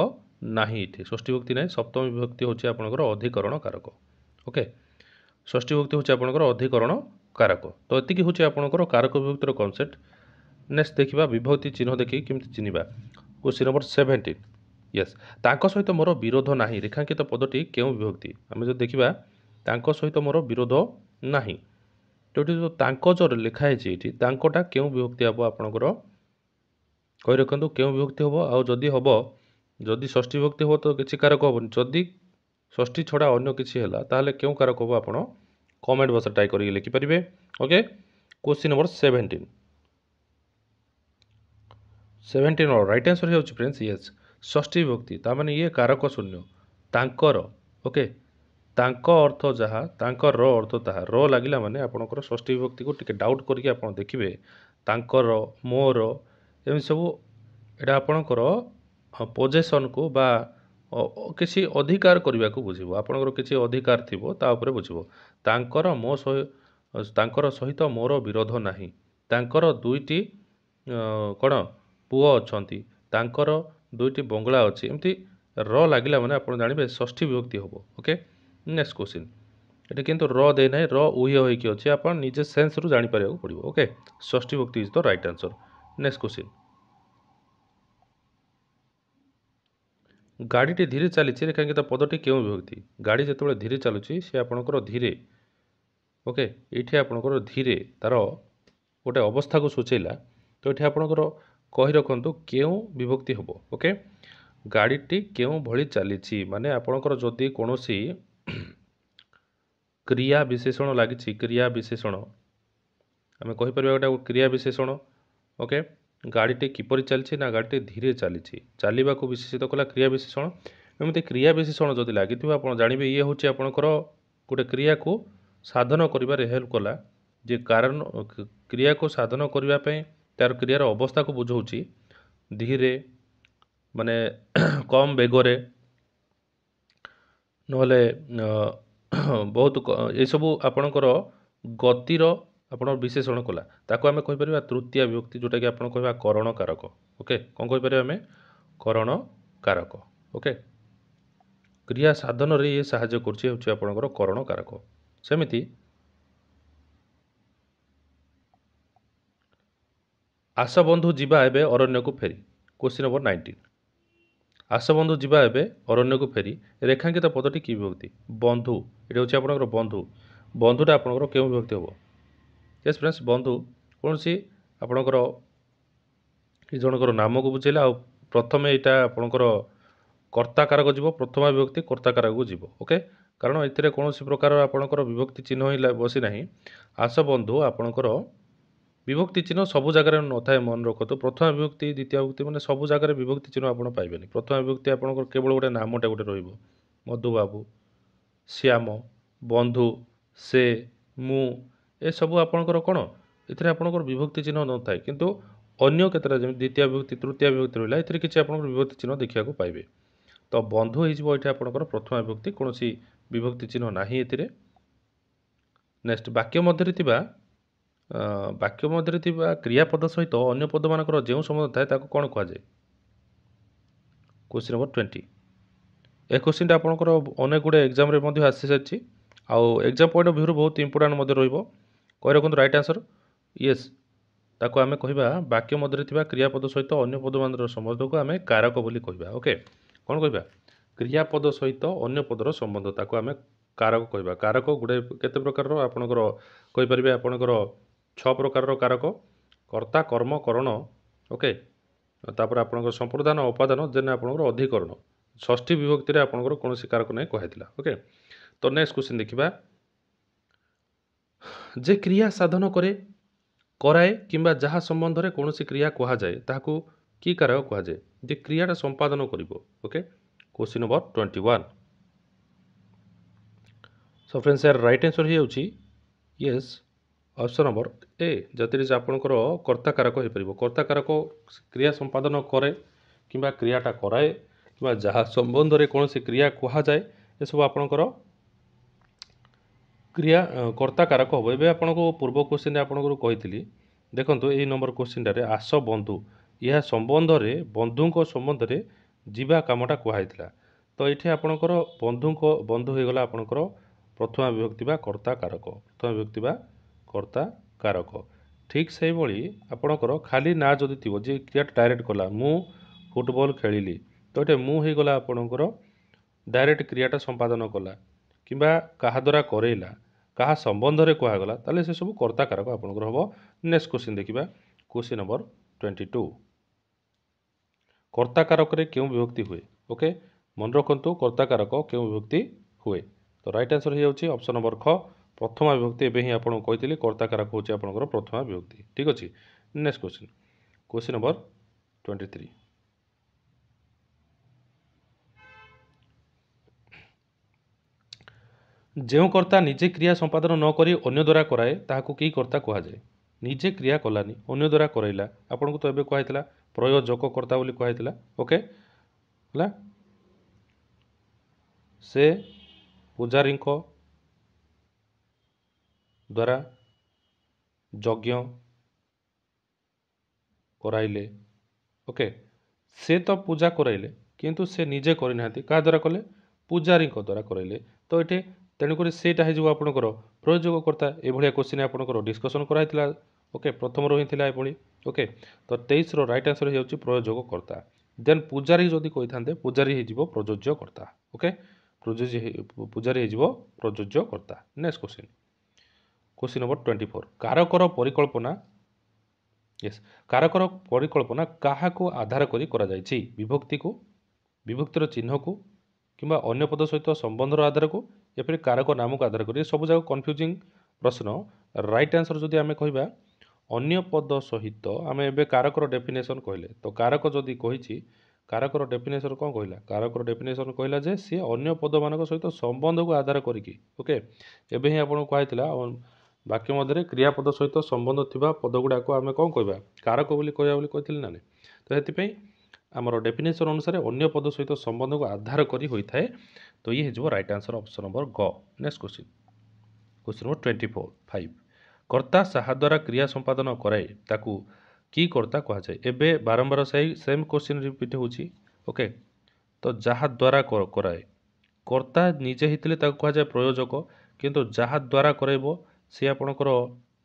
ନାହିଁ, ଏଇଠି ଷଷ୍ଠୀ ବିଭକ୍ତି ନାହିଁ। ସପ୍ତମ ବିଭକ୍ତି ହେଉଛି ଆପଣଙ୍କର ଅଧିକରଣ କାରକ। ଓକେ, ଷଷ୍ଠୀ ବିଭକ୍ତି ହେଉଛି ଆପଣଙ୍କର ଅଧିକରଣ କାରକ। ତ ଏତିକି ହେଉଛି ଆପଣଙ୍କର କାରକ ବିଭକ୍ତିର କନସେପ୍ଟ। ନେକ୍ସଟ ଦେଖିବା ବିଭକ୍ତି ଚିହ୍ନ ଦେଖିକି କେମିତି ଚିହ୍ନିବା। Question number 17। ୟେସ୍, ତାଙ୍କ ସହିତ ମୋର ବିରୋଧ ନାହିଁ ରେଖାଙ୍କିତ ପଦଟି କେଉଁ ବିଭକ୍ତି? ଆମେ ଯଦି ଦେଖିବା ତାଙ୍କ ସହିତ ମୋର ବିରୋଧ ନାହିଁ, ଯେଉଁଠି ଯେଉଁ ତାଙ୍କ ଯେଉଁ ଲେଖା ହେଇଛି ଏଇଠି ତାଙ୍କଟା କେଉଁ ବିଭକ୍ତି ହେବ ଆପଣଙ୍କର କହି ରଖନ୍ତୁ, କେଉଁ ବିଭକ୍ତି ହେବ? ଆଉ ଯଦି ହେବ, ଯଦି ଷଷ୍ଠୀ ବିଭକ୍ତି ହେବ ତ କିଛି କାରକ ହେବନି। ଯଦି ଷଷ୍ଠୀ ଛଡ଼ା ଅନ୍ୟ କିଛି ହେଲା ତାହେଲେ କେଉଁ କାରକ ହେବ ଆପଣ କମେଣ୍ଟ ବକ୍ସରେ ଟାଇପ୍ କରିକି ଲେଖିପାରିବେ। Okay, question number 17। 17 right answer ହେଉଛି ଫ୍ରେଣ୍ଡସ୍ ୟେସ୍, ଷଷ୍ଠୀ ବିଭକ୍ତି। ତାମାନେ ଇଏ କାରକ ଶୂନ୍ୟ। ତାଙ୍କର, ଓକେ, ତାଙ୍କ ଅର୍ଥ ଯାହା, ତାଙ୍କର ଅର୍ଥ ତାହା। ର ଲାଗିଲା ମାନେ ଆପଣଙ୍କର ଷଷ୍ଠୀ ବିଭକ୍ତିକୁ ଟିକେ ଡାଉଟ୍ କରିକି ଆପଣ ଦେଖିବେ, ତାଙ୍କର, ମୋର, ଏମିତି ସବୁ ଏଇଟା ଆପଣଙ୍କର ପୋଜେସନ୍କୁ ବା କିଛି ଅଧିକାର କରିବାକୁ ବୁଝିବ। ଆପଣଙ୍କର କିଛି ଅଧିକାର ଥିବ ତା ଉପରେ ବୁଝିବ। ତାଙ୍କର ସହିତ ମୋର ବିରୋଧ ନାହିଁ। ତାଙ୍କର ଦୁଇଟି କ'ଣ ପୁଅ ଅଛନ୍ତି, ତାଙ୍କର ଦୁଇଟି ବଙ୍ଗଳା ଅଛି। ଏମିତି ର ଲାଗିଲା ମାନେ ଆପଣ ଜାଣିବେ ଷଷ୍ଠୀ ବିଭକ୍ତି ହେବ। Okay, next question. ଏଠି କିନ୍ତୁ ର ଦେଇନାହିଁ, ର ଉହ୍ୟ ହୋଇକି ଅଛି। ଆପଣ ନିଜେ ସେନ୍ସରୁ ଜାଣିପାରିବାକୁ ପଡ଼ିବ। ଓକେ, ଷଷ୍ଠୀ ବିଭକ୍ତି is the right answer. Next question. ଗାଡ଼ିଟି ଧୀରେ ଚାଲିଛି ରେଖାଙ୍କିତ ପଦଟି କେଉଁ ବିଭକ୍ତି? ଗାଡ଼ି ଯେତେବେଳେ ଧୀରେ ଚାଲୁଛି ସେ ଆପଣଙ୍କର ଧୀରେ, ଓକେ, ଏଇଠି ଆପଣଙ୍କର ଧୀରେ ତାର ଗୋଟେ ଅବସ୍ଥାକୁ ସୂଚେଇଲା। ତ ଏଠି ଆପଣଙ୍କର କହି ରଖନ୍ତୁ କେଉଁ ବିଭକ୍ତି ହେବ। ଓକେ, ଗାଡ଼ିଟି କେଉଁ ଭଳି ଚାଲିଛି ମାନେ ଆପଣଙ୍କର ଯଦି କୌଣସି କ୍ରିୟା ବିଶେଷଣ ଲାଗିଛି କ୍ରିୟା ବିଶେଷଣ ଆମେ କହିପାରିବା ଗୋଟେ କ୍ରିୟା ବିଶେଷଣ ଓକେ ଗାଡ଼ିଟି କିପରି ଚାଲିଛି ନା ଗାଡ଼ିଟି ଧୀରେ ଚାଲିଛି ଚାଲିବାକୁ ବିଶେଷିତ କଲା କ୍ରିୟା ବିଶେଷଣ ଏମିତି କ୍ରିୟା ବିଶେଷଣ ଯଦି ଲାଗିଥିବ ଆପଣ ଜାଣିବେ ଇଏ ହେଉଛି ଆପଣଙ୍କର ଗୋଟେ କ୍ରିୟାକୁ ସାଧନ କରିବାରେ ହେଲ୍ପ କଲା ଯେ କାରଣ କ୍ରିୟାକୁ ସାଧନ କରିବା ପାଇଁ ତାର କ୍ରିୟାର ଅବସ୍ଥାକୁ ବୁଝଉଛି ଧୀରେ ମାନେ କମ୍ ବେଗରେ ନହେଲେ ବହୁତ ଏସବୁ ଆପଣଙ୍କର ଗତିର ଆପଣ ବିଶେଷଣ କଲା ତାକୁ ଆମେ କହିପାରିବା ତୃତୀୟ ବିଭକ୍ତି ଯେଉଁଟାକି ଆପଣ କହିବା କରଣ କାରକ ଓକେ କ'ଣ କହିପାରିବା ଆମେ କରଣ କାରକ ଓକେ କ୍ରିୟା ସାଧନରେ ଇଏ ସାହାଯ୍ୟ କରୁଛି ହେଉଛି ଆପଣଙ୍କର କରଣ କାରକ ସେମିତି ଆସ ବନ୍ଧୁ ଯିବା ଏବେ ଅରଣ୍ୟକୁ ଫେରି କ୍ୱେଶ୍ଚିନ୍ ନମ୍ବର 19 ଆସ ବନ୍ଧୁ ଯିବା ଏବେ ଅରଣ୍ୟକୁ ଫେରି ରେଖାଙ୍କିତ ପଦଟି କି ବିଭକ୍ତି ବନ୍ଧୁ ଏଠି ହେଉଛି ଆପଣଙ୍କର ବନ୍ଧୁ ବନ୍ଧୁଟା ଆପଣଙ୍କର କେଉଁ ବିଭକ୍ତି ହେବ ୟେସ୍ ଫ୍ରେଣ୍ଡସ୍ ବନ୍ଧୁ କୌଣସି ଆପଣଙ୍କର ଏ ଜଣଙ୍କର ନାମକୁ ବୁଝେଇଲା ଆଉ ପ୍ରଥମେ ଏଇଟା ଆପଣଙ୍କର କର୍ତ୍ତା କାରକ ଯିବ ପ୍ରଥମା ବିଭକ୍ତି କର୍ତ୍ତା କାରକକୁ ଯିବ ଓକେ କାରଣ ଏଥିରେ କୌଣସି ପ୍ରକାର ଆପଣଙ୍କର ବିଭକ୍ତି ଚିହ୍ନ ହିଁ ବସି ନାହିଁ ଆସ ବନ୍ଧୁ ଆପଣଙ୍କର ବିଭକ୍ତି ଚିହ୍ନ ସବୁ ଜାଗାରେ ନଥାଏ ମନେ ରଖନ୍ତୁ ପ୍ରଥମା ବିଭକ୍ତି ଦ୍ୱିତୀୟ ବିଭକ୍ତି ମାନେ ସବୁ ଜାଗାରେ ବିଭକ୍ତି ଚିହ୍ନ ଆପଣ ପାଇବେନି ପ୍ରଥମା ବିଭକ୍ତି ଆପଣଙ୍କର କେବଳ ଗୋଟେ ନାମଟେ ଗୋଟେ ରହିବ ମଧୁବାବୁ ଶ୍ୟାମ ବନ୍ଧୁ ସେ ମୁଁ ଏସବୁ ଆପଣଙ୍କର କ'ଣ ଏଥିରେ ଆପଣଙ୍କର ବିଭକ୍ତି ଚିହ୍ନ ନଥାଏ କିନ୍ତୁ ଅନ୍ୟ କେତେଟା ଯେମିତି ଦ୍ୱିତୀୟ ବିଭକ୍ତି ତୃତୀୟ ବିଭକ୍ତି ରହିଲା ଏଥିରେ କିଛି ଆପଣଙ୍କର ବିଭକ୍ତି ଚିହ୍ନ ଦେଖିବାକୁ ପାଇବେ ତ ବନ୍ଧୁ ହେଇଯିବ ଏଠି ଆପଣଙ୍କର ପ୍ରଥମା ବିଭକ୍ତି କୌଣସି ବିଭକ୍ତି ଚିହ୍ନ ନାହିଁ ଏଥିରେ ନେକ୍ସଟ ବାକ୍ୟ ମଧ୍ୟରେ ଥିବା କ୍ରିୟାପଦ ସହିତ ଅନ୍ୟ ପଦମାନଙ୍କର ଯେଉଁ ସମ୍ବନ୍ଧ ଥାଏ ତାକୁ କ'ଣ କୁହାଯାଏ କ୍ୱେଶ୍ଚିନ୍ ନମ୍ବର 20 ଏ କ୍ୱେଶ୍ଚିନ୍ଟା ଆପଣଙ୍କର ଅନେକ ଗୁଡ଼ିଏ ଏକ୍ଜାମ୍ରେ ମଧ୍ୟ ଆସିସାରିଛି ଆଉ ଏକ୍ଜାମ୍ ପଏଣ୍ଟ ଅଫ୍ ଭ୍ୟୁରୁ ବହୁତ ଇମ୍ପୋର୍ଟାଣ୍ଟ ମଧ୍ୟ ରହିବ କହି ରଖନ୍ତୁ ରାଇଟ୍ ଆନ୍ସର୍ ୟେସ୍ ତାକୁ ଆମେ କହିବା ବାକ୍ୟ ମଧ୍ୟରେ ଥିବା କ୍ରିୟାପଦ ସହିତ ଅନ୍ୟ ପଦମାନର ସମ୍ବନ୍ଧକୁ ଆମେ କାରକ ବୋଲି କହିବା ଓକେ କ'ଣ କହିବା କ୍ରିୟାପଦ ସହିତ ଅନ୍ୟ ପଦର ସମ୍ବନ୍ଧ ତାକୁ ଆମେ କାରକ କହିବା କାରକ ଗୁଡ଼ାଏ କେତେ ପ୍ରକାରର ଆପଣଙ୍କର କହିପାରିବେ ଆପଣଙ୍କର 6 ପ୍ରକାରର କାରକ କର୍ତ୍ତା କର୍ମ କରଣ ଓକେ ତାପରେ ଆପଣଙ୍କର ସମ୍ପ୍ରଦାନ ଅପାଦାନ ଦେନ୍ ଆପଣଙ୍କର ଅଧିକରଣ ଷଷ୍ଠୀ ବିଭକ୍ତିରେ ଆପଣଙ୍କର କୌଣସି କାରକ ନାହିଁ କୁହାଯାଇଥିଲା ଓକେ ତ ନେକ୍ସଟ କ୍ୱେଶ୍ଚିନ୍ ଦେଖିବା ଯେ କ୍ରିୟା ସାଧନ କରାଏ କିମ୍ବା ଯାହା ସମ୍ବନ୍ଧରେ କୌଣସି କ୍ରିୟା କୁହାଯାଏ ତାହାକୁ କି କାରକ କୁହାଯାଏ ଯେ କ୍ରିୟାଟା ସମ୍ପାଦନ କରିବ okay question number 21 show friends ଏହାର ରାଇଟ୍ ଆନ୍ସର୍ ହେଇଯାଉଛି ୟେସ୍ ଅପସନ୍ ନମ୍ବର ଏ ଯେଉଁଥିରେ ଯେ ଆପଣଙ୍କର କର୍ତ୍ତା କାରକ ହେଇପାରିବ କର୍ତ୍ତା କାରକ କ୍ରିୟା ସମ୍ପାଦନ କରେ କିମ୍ବା କ୍ରିୟାଟା କରାଏ କିମ୍ବା ଯାହା ସମ୍ବନ୍ଧରେ କୌଣସି କ୍ରିୟା କୁହାଯାଏ ଏସବୁ ଆପଣଙ୍କର କ୍ରିୟା କର୍ତ୍ତା କାରକ ହେବ ଏବେ ଆପଣଙ୍କୁ ପୂର୍ବ କ୍ୱେଶ୍ଚିନ୍ରେ ଆପଣଙ୍କୁ କହିଥିଲି ଦେଖନ୍ତୁ ଏଇ ନମ୍ବର କ୍ୱେଶ୍ଚିନ୍ଟାରେ ଆସ ବନ୍ଧୁ ଏହା ସମ୍ବନ୍ଧରେ ବନ୍ଧୁଙ୍କ ସମ୍ବନ୍ଧରେ ଯିବା କାମଟା କୁହାଯାଇଥିଲା ତ ଏଇଠି ଆପଣଙ୍କର ବନ୍ଧୁ ହେଇଗଲା ଆପଣଙ୍କର ପ୍ରଥମା ବିଭକ୍ତି ବା କର୍ତ୍ତା କାରକ ପ୍ରଥମା ବିଭକ୍ତି ବା କର୍ତ୍ତା କାରକ ଠିକ୍ ସେଇଭଳି ଆପଣଙ୍କର ଖାଲି ନାଁ ଯଦି ଥିବ ଯେ କ୍ରିୟାଟା ଡାଇରେକ୍ଟ କଲା ମୁଁ ଫୁଟବଲ୍ ଖେଳିଲି ତ ଏଠି ମୁଁ ହେଇଗଲା ଆପଣଙ୍କର ଡାଇରେକ୍ଟ କ୍ରିୟାଟା ସମ୍ପାଦନ କଲା କିମ୍ବା କାହା ଦ୍ୱାରା କରେଇଲା କାହା ସମ୍ବନ୍ଧରେ କୁହାଗଲା ତାହେଲେ ସେସବୁ କର୍ତ୍ତା କାରକ ଆପଣଙ୍କର ହେବ ନେକ୍ସଟ କ୍ୱେଶ୍ଚିନ୍ ଦେଖିବା କ୍ୱେଶ୍ଚିନ୍ ନମ୍ବର 22 କର୍ତ୍ତା କାରକରେ କେଉଁ ବିଭକ୍ତି ହୁଏ ଓକେ ମନେ ରଖନ୍ତୁ କର୍ତ୍ତା କାରକ କେଉଁ ବିଭକ୍ତି ହୁଏ ତ ରାଇଟ୍ ଆନ୍ସର୍ ହେଇଯାଉଛି ଅପସନ୍ ନମ୍ବର ଖ ପ୍ରଥମା ବିଭକ୍ତି ଏବେ ହିଁ ଆପଣଙ୍କୁ କହିଥିଲି କର୍ତ୍ତା କାରକ ହେଉଛି ଆପଣଙ୍କର ପ୍ରଥମା ବିଭକ୍ତି ଠିକ୍ ଅଛି ନେକ୍ସଟ କ୍ୱେଶ୍ଚିନ୍ ନମ୍ବର 23 ଯେଉଁ କର୍ତ୍ତା ନିଜେ କ୍ରିୟା ସମ୍ପାଦନ ନ କରି ଅନ୍ୟ ଦ୍ୱାରା କରାଏ ତାହାକୁ କି କର୍ତ୍ତା କୁହାଯାଏ ନିଜେ କ୍ରିୟା କଲାନି ଅନ୍ୟ ଦ୍ୱାରା କରାଇଲା ଆପଣଙ୍କୁ ତ ଏବେ କୁହାଯାଇଥିଲା ପ୍ରୟୋଜକ କର୍ତ୍ତା ବୋଲି କୁହାଯାଇଥିଲା ଓକେ ହେଲା ସେ ପୂଜାରୀଙ୍କ ଦ୍ୱାରା ଯଜ୍ଞ କରାଇଲେ ଓକେ ସେ ତ ପୂଜା କରାଇଲେ କିନ୍ତୁ ସେ ନିଜେ କରିନାହାନ୍ତି କାହା ଦ୍ୱାରା କଲେ ପୂଜାରୀଙ୍କ ଦ୍ୱାରା କରାଇଲେ ତ ଏଠି ତେଣୁକରି ସେଇଟା ହେଇଯିବ ଆପଣଙ୍କର ପ୍ରୟୋଜକ କର୍ତ୍ତା ଏଭଳିଆ କ୍ୱେଶ୍ଚିନ୍ ଆପଣଙ୍କର ଡିସ୍କସନ୍ କରାଯାଇଥିଲା ଓକେ ପ୍ରଥମରୁ ହିଁ ଥିଲା ଏଭଳି ଓକେ ତ 23ର ରାଇଟ୍ ଆନ୍ସର୍ ହେଇଯାଉଛି ପ୍ରୟୋଜକ କର୍ତ୍ତା ଦେନ୍ ପୂଜାରୀ ଯଦି କହିଥାନ୍ତେ ପୂଜାରୀ ହେଇଯିବ ପ୍ରଯୋଜ୍ୟ କର୍ତ୍ତା ଓକେ ପୂଜାରୀ ହେଇଯିବ ପ୍ରଯୋଜ୍ୟ କର୍ତ୍ତା ନେକ୍ସଟ କ୍ୱେଶ୍ଚିନ୍ ନମ୍ବର 24 କାରକର ପରିକଳ୍ପନା କାରକର ପରିକଳ୍ପନା କାହାକୁ ଆଧାର କରି କରାଯାଇଛି ବିଭକ୍ତିକୁ ବିଭକ୍ତିର ଚିହ୍ନକୁ କିମ୍ବା ଅନ୍ୟ ପଦ ସହିତ ସମ୍ବନ୍ଧର ଆଧାରକୁ ଏପରି କାରକ ନାମକୁ ଆଧାର କରି, ଏ ସବୁ ଯାକ କନଫ୍ୟୁଜିଂ ପ୍ରଶ୍ନ। ରାଇଟ୍ ଆନ୍ସର ଯଦି ଆମେ କହିବା ଅନ୍ୟ ପଦ ସହିତ, ଆମେ ଏବେ କାରକର ଡେଫିନେସନ୍ କହିଲେ, ତ କାରକ ଯଦି କହିଛି, କାରକର ଡେଫିନେସନ୍ କ'ଣ କହିଲା? କାରକର ଡେଫିନେସନ୍ କହିଲା ଯେ ସିଏ ଅନ୍ୟ ପଦମାନଙ୍କ ସହିତ ସମ୍ବନ୍ଧକୁ ଆଧାର କରିକି, ଓକେ। ଏବେ ହିଁ ଆପଣଙ୍କୁ କୁହାଯାଇଥିଲା ବାକ୍ୟ ମଧ୍ୟରେ କ୍ରିୟାପଦ ସହିତ ସମ୍ବନ୍ଧ ଥିବା ପଦ ଗୁଡ଼ାକୁ ଆମେ କ'ଣ କହିବା? କାରକ ବୋଲି କହିବା ବୋଲି କହିଥିଲି ନା ନାହିଁ? ତ ସେଥିପାଇଁ ଆମର ଡେଫିନେସନ୍ ଅନୁସାରେ ଅନ୍ୟ ପଦ ସହିତ ସମ୍ବନ୍ଧକୁ ଆଧାର କରି ହୋଇଥାଏ। ତ ଇଏ ହେଇଯିବ ରାଇଟ୍ ଆନ୍ସର ଅପସନ୍ ନମ୍ବର ଗ। ନେକ୍ସଟ କ୍ୱେଶ୍ଚିନ୍, କ୍ୱେଶ୍ଚିନ୍ ନମ୍ବର 24 କର୍ତ୍ତା ସାହା ଦ୍ୱାରା କ୍ରିୟା ସମ୍ପାଦନ କରାଏ ତାକୁ କି କର୍ତ୍ତା କୁହାଯାଏ? ଏବେ ବାରମ୍ବାର ସେମ୍ କ୍ୱେଶ୍ଚିନ୍ ରିପିଟ୍ ହେଉଛି, ଓକେ। ତ ଯାହା ଦ୍ୱାରା କରାଏ, କର୍ତ୍ତା ନିଜେ ହେଇଥିଲେ ତାକୁ କୁହାଯାଏ ପ୍ରୟୋଜକ, କିନ୍ତୁ ଯାହା ଦ୍ୱାରା କରାଇବ ସେ ଆପଣଙ୍କର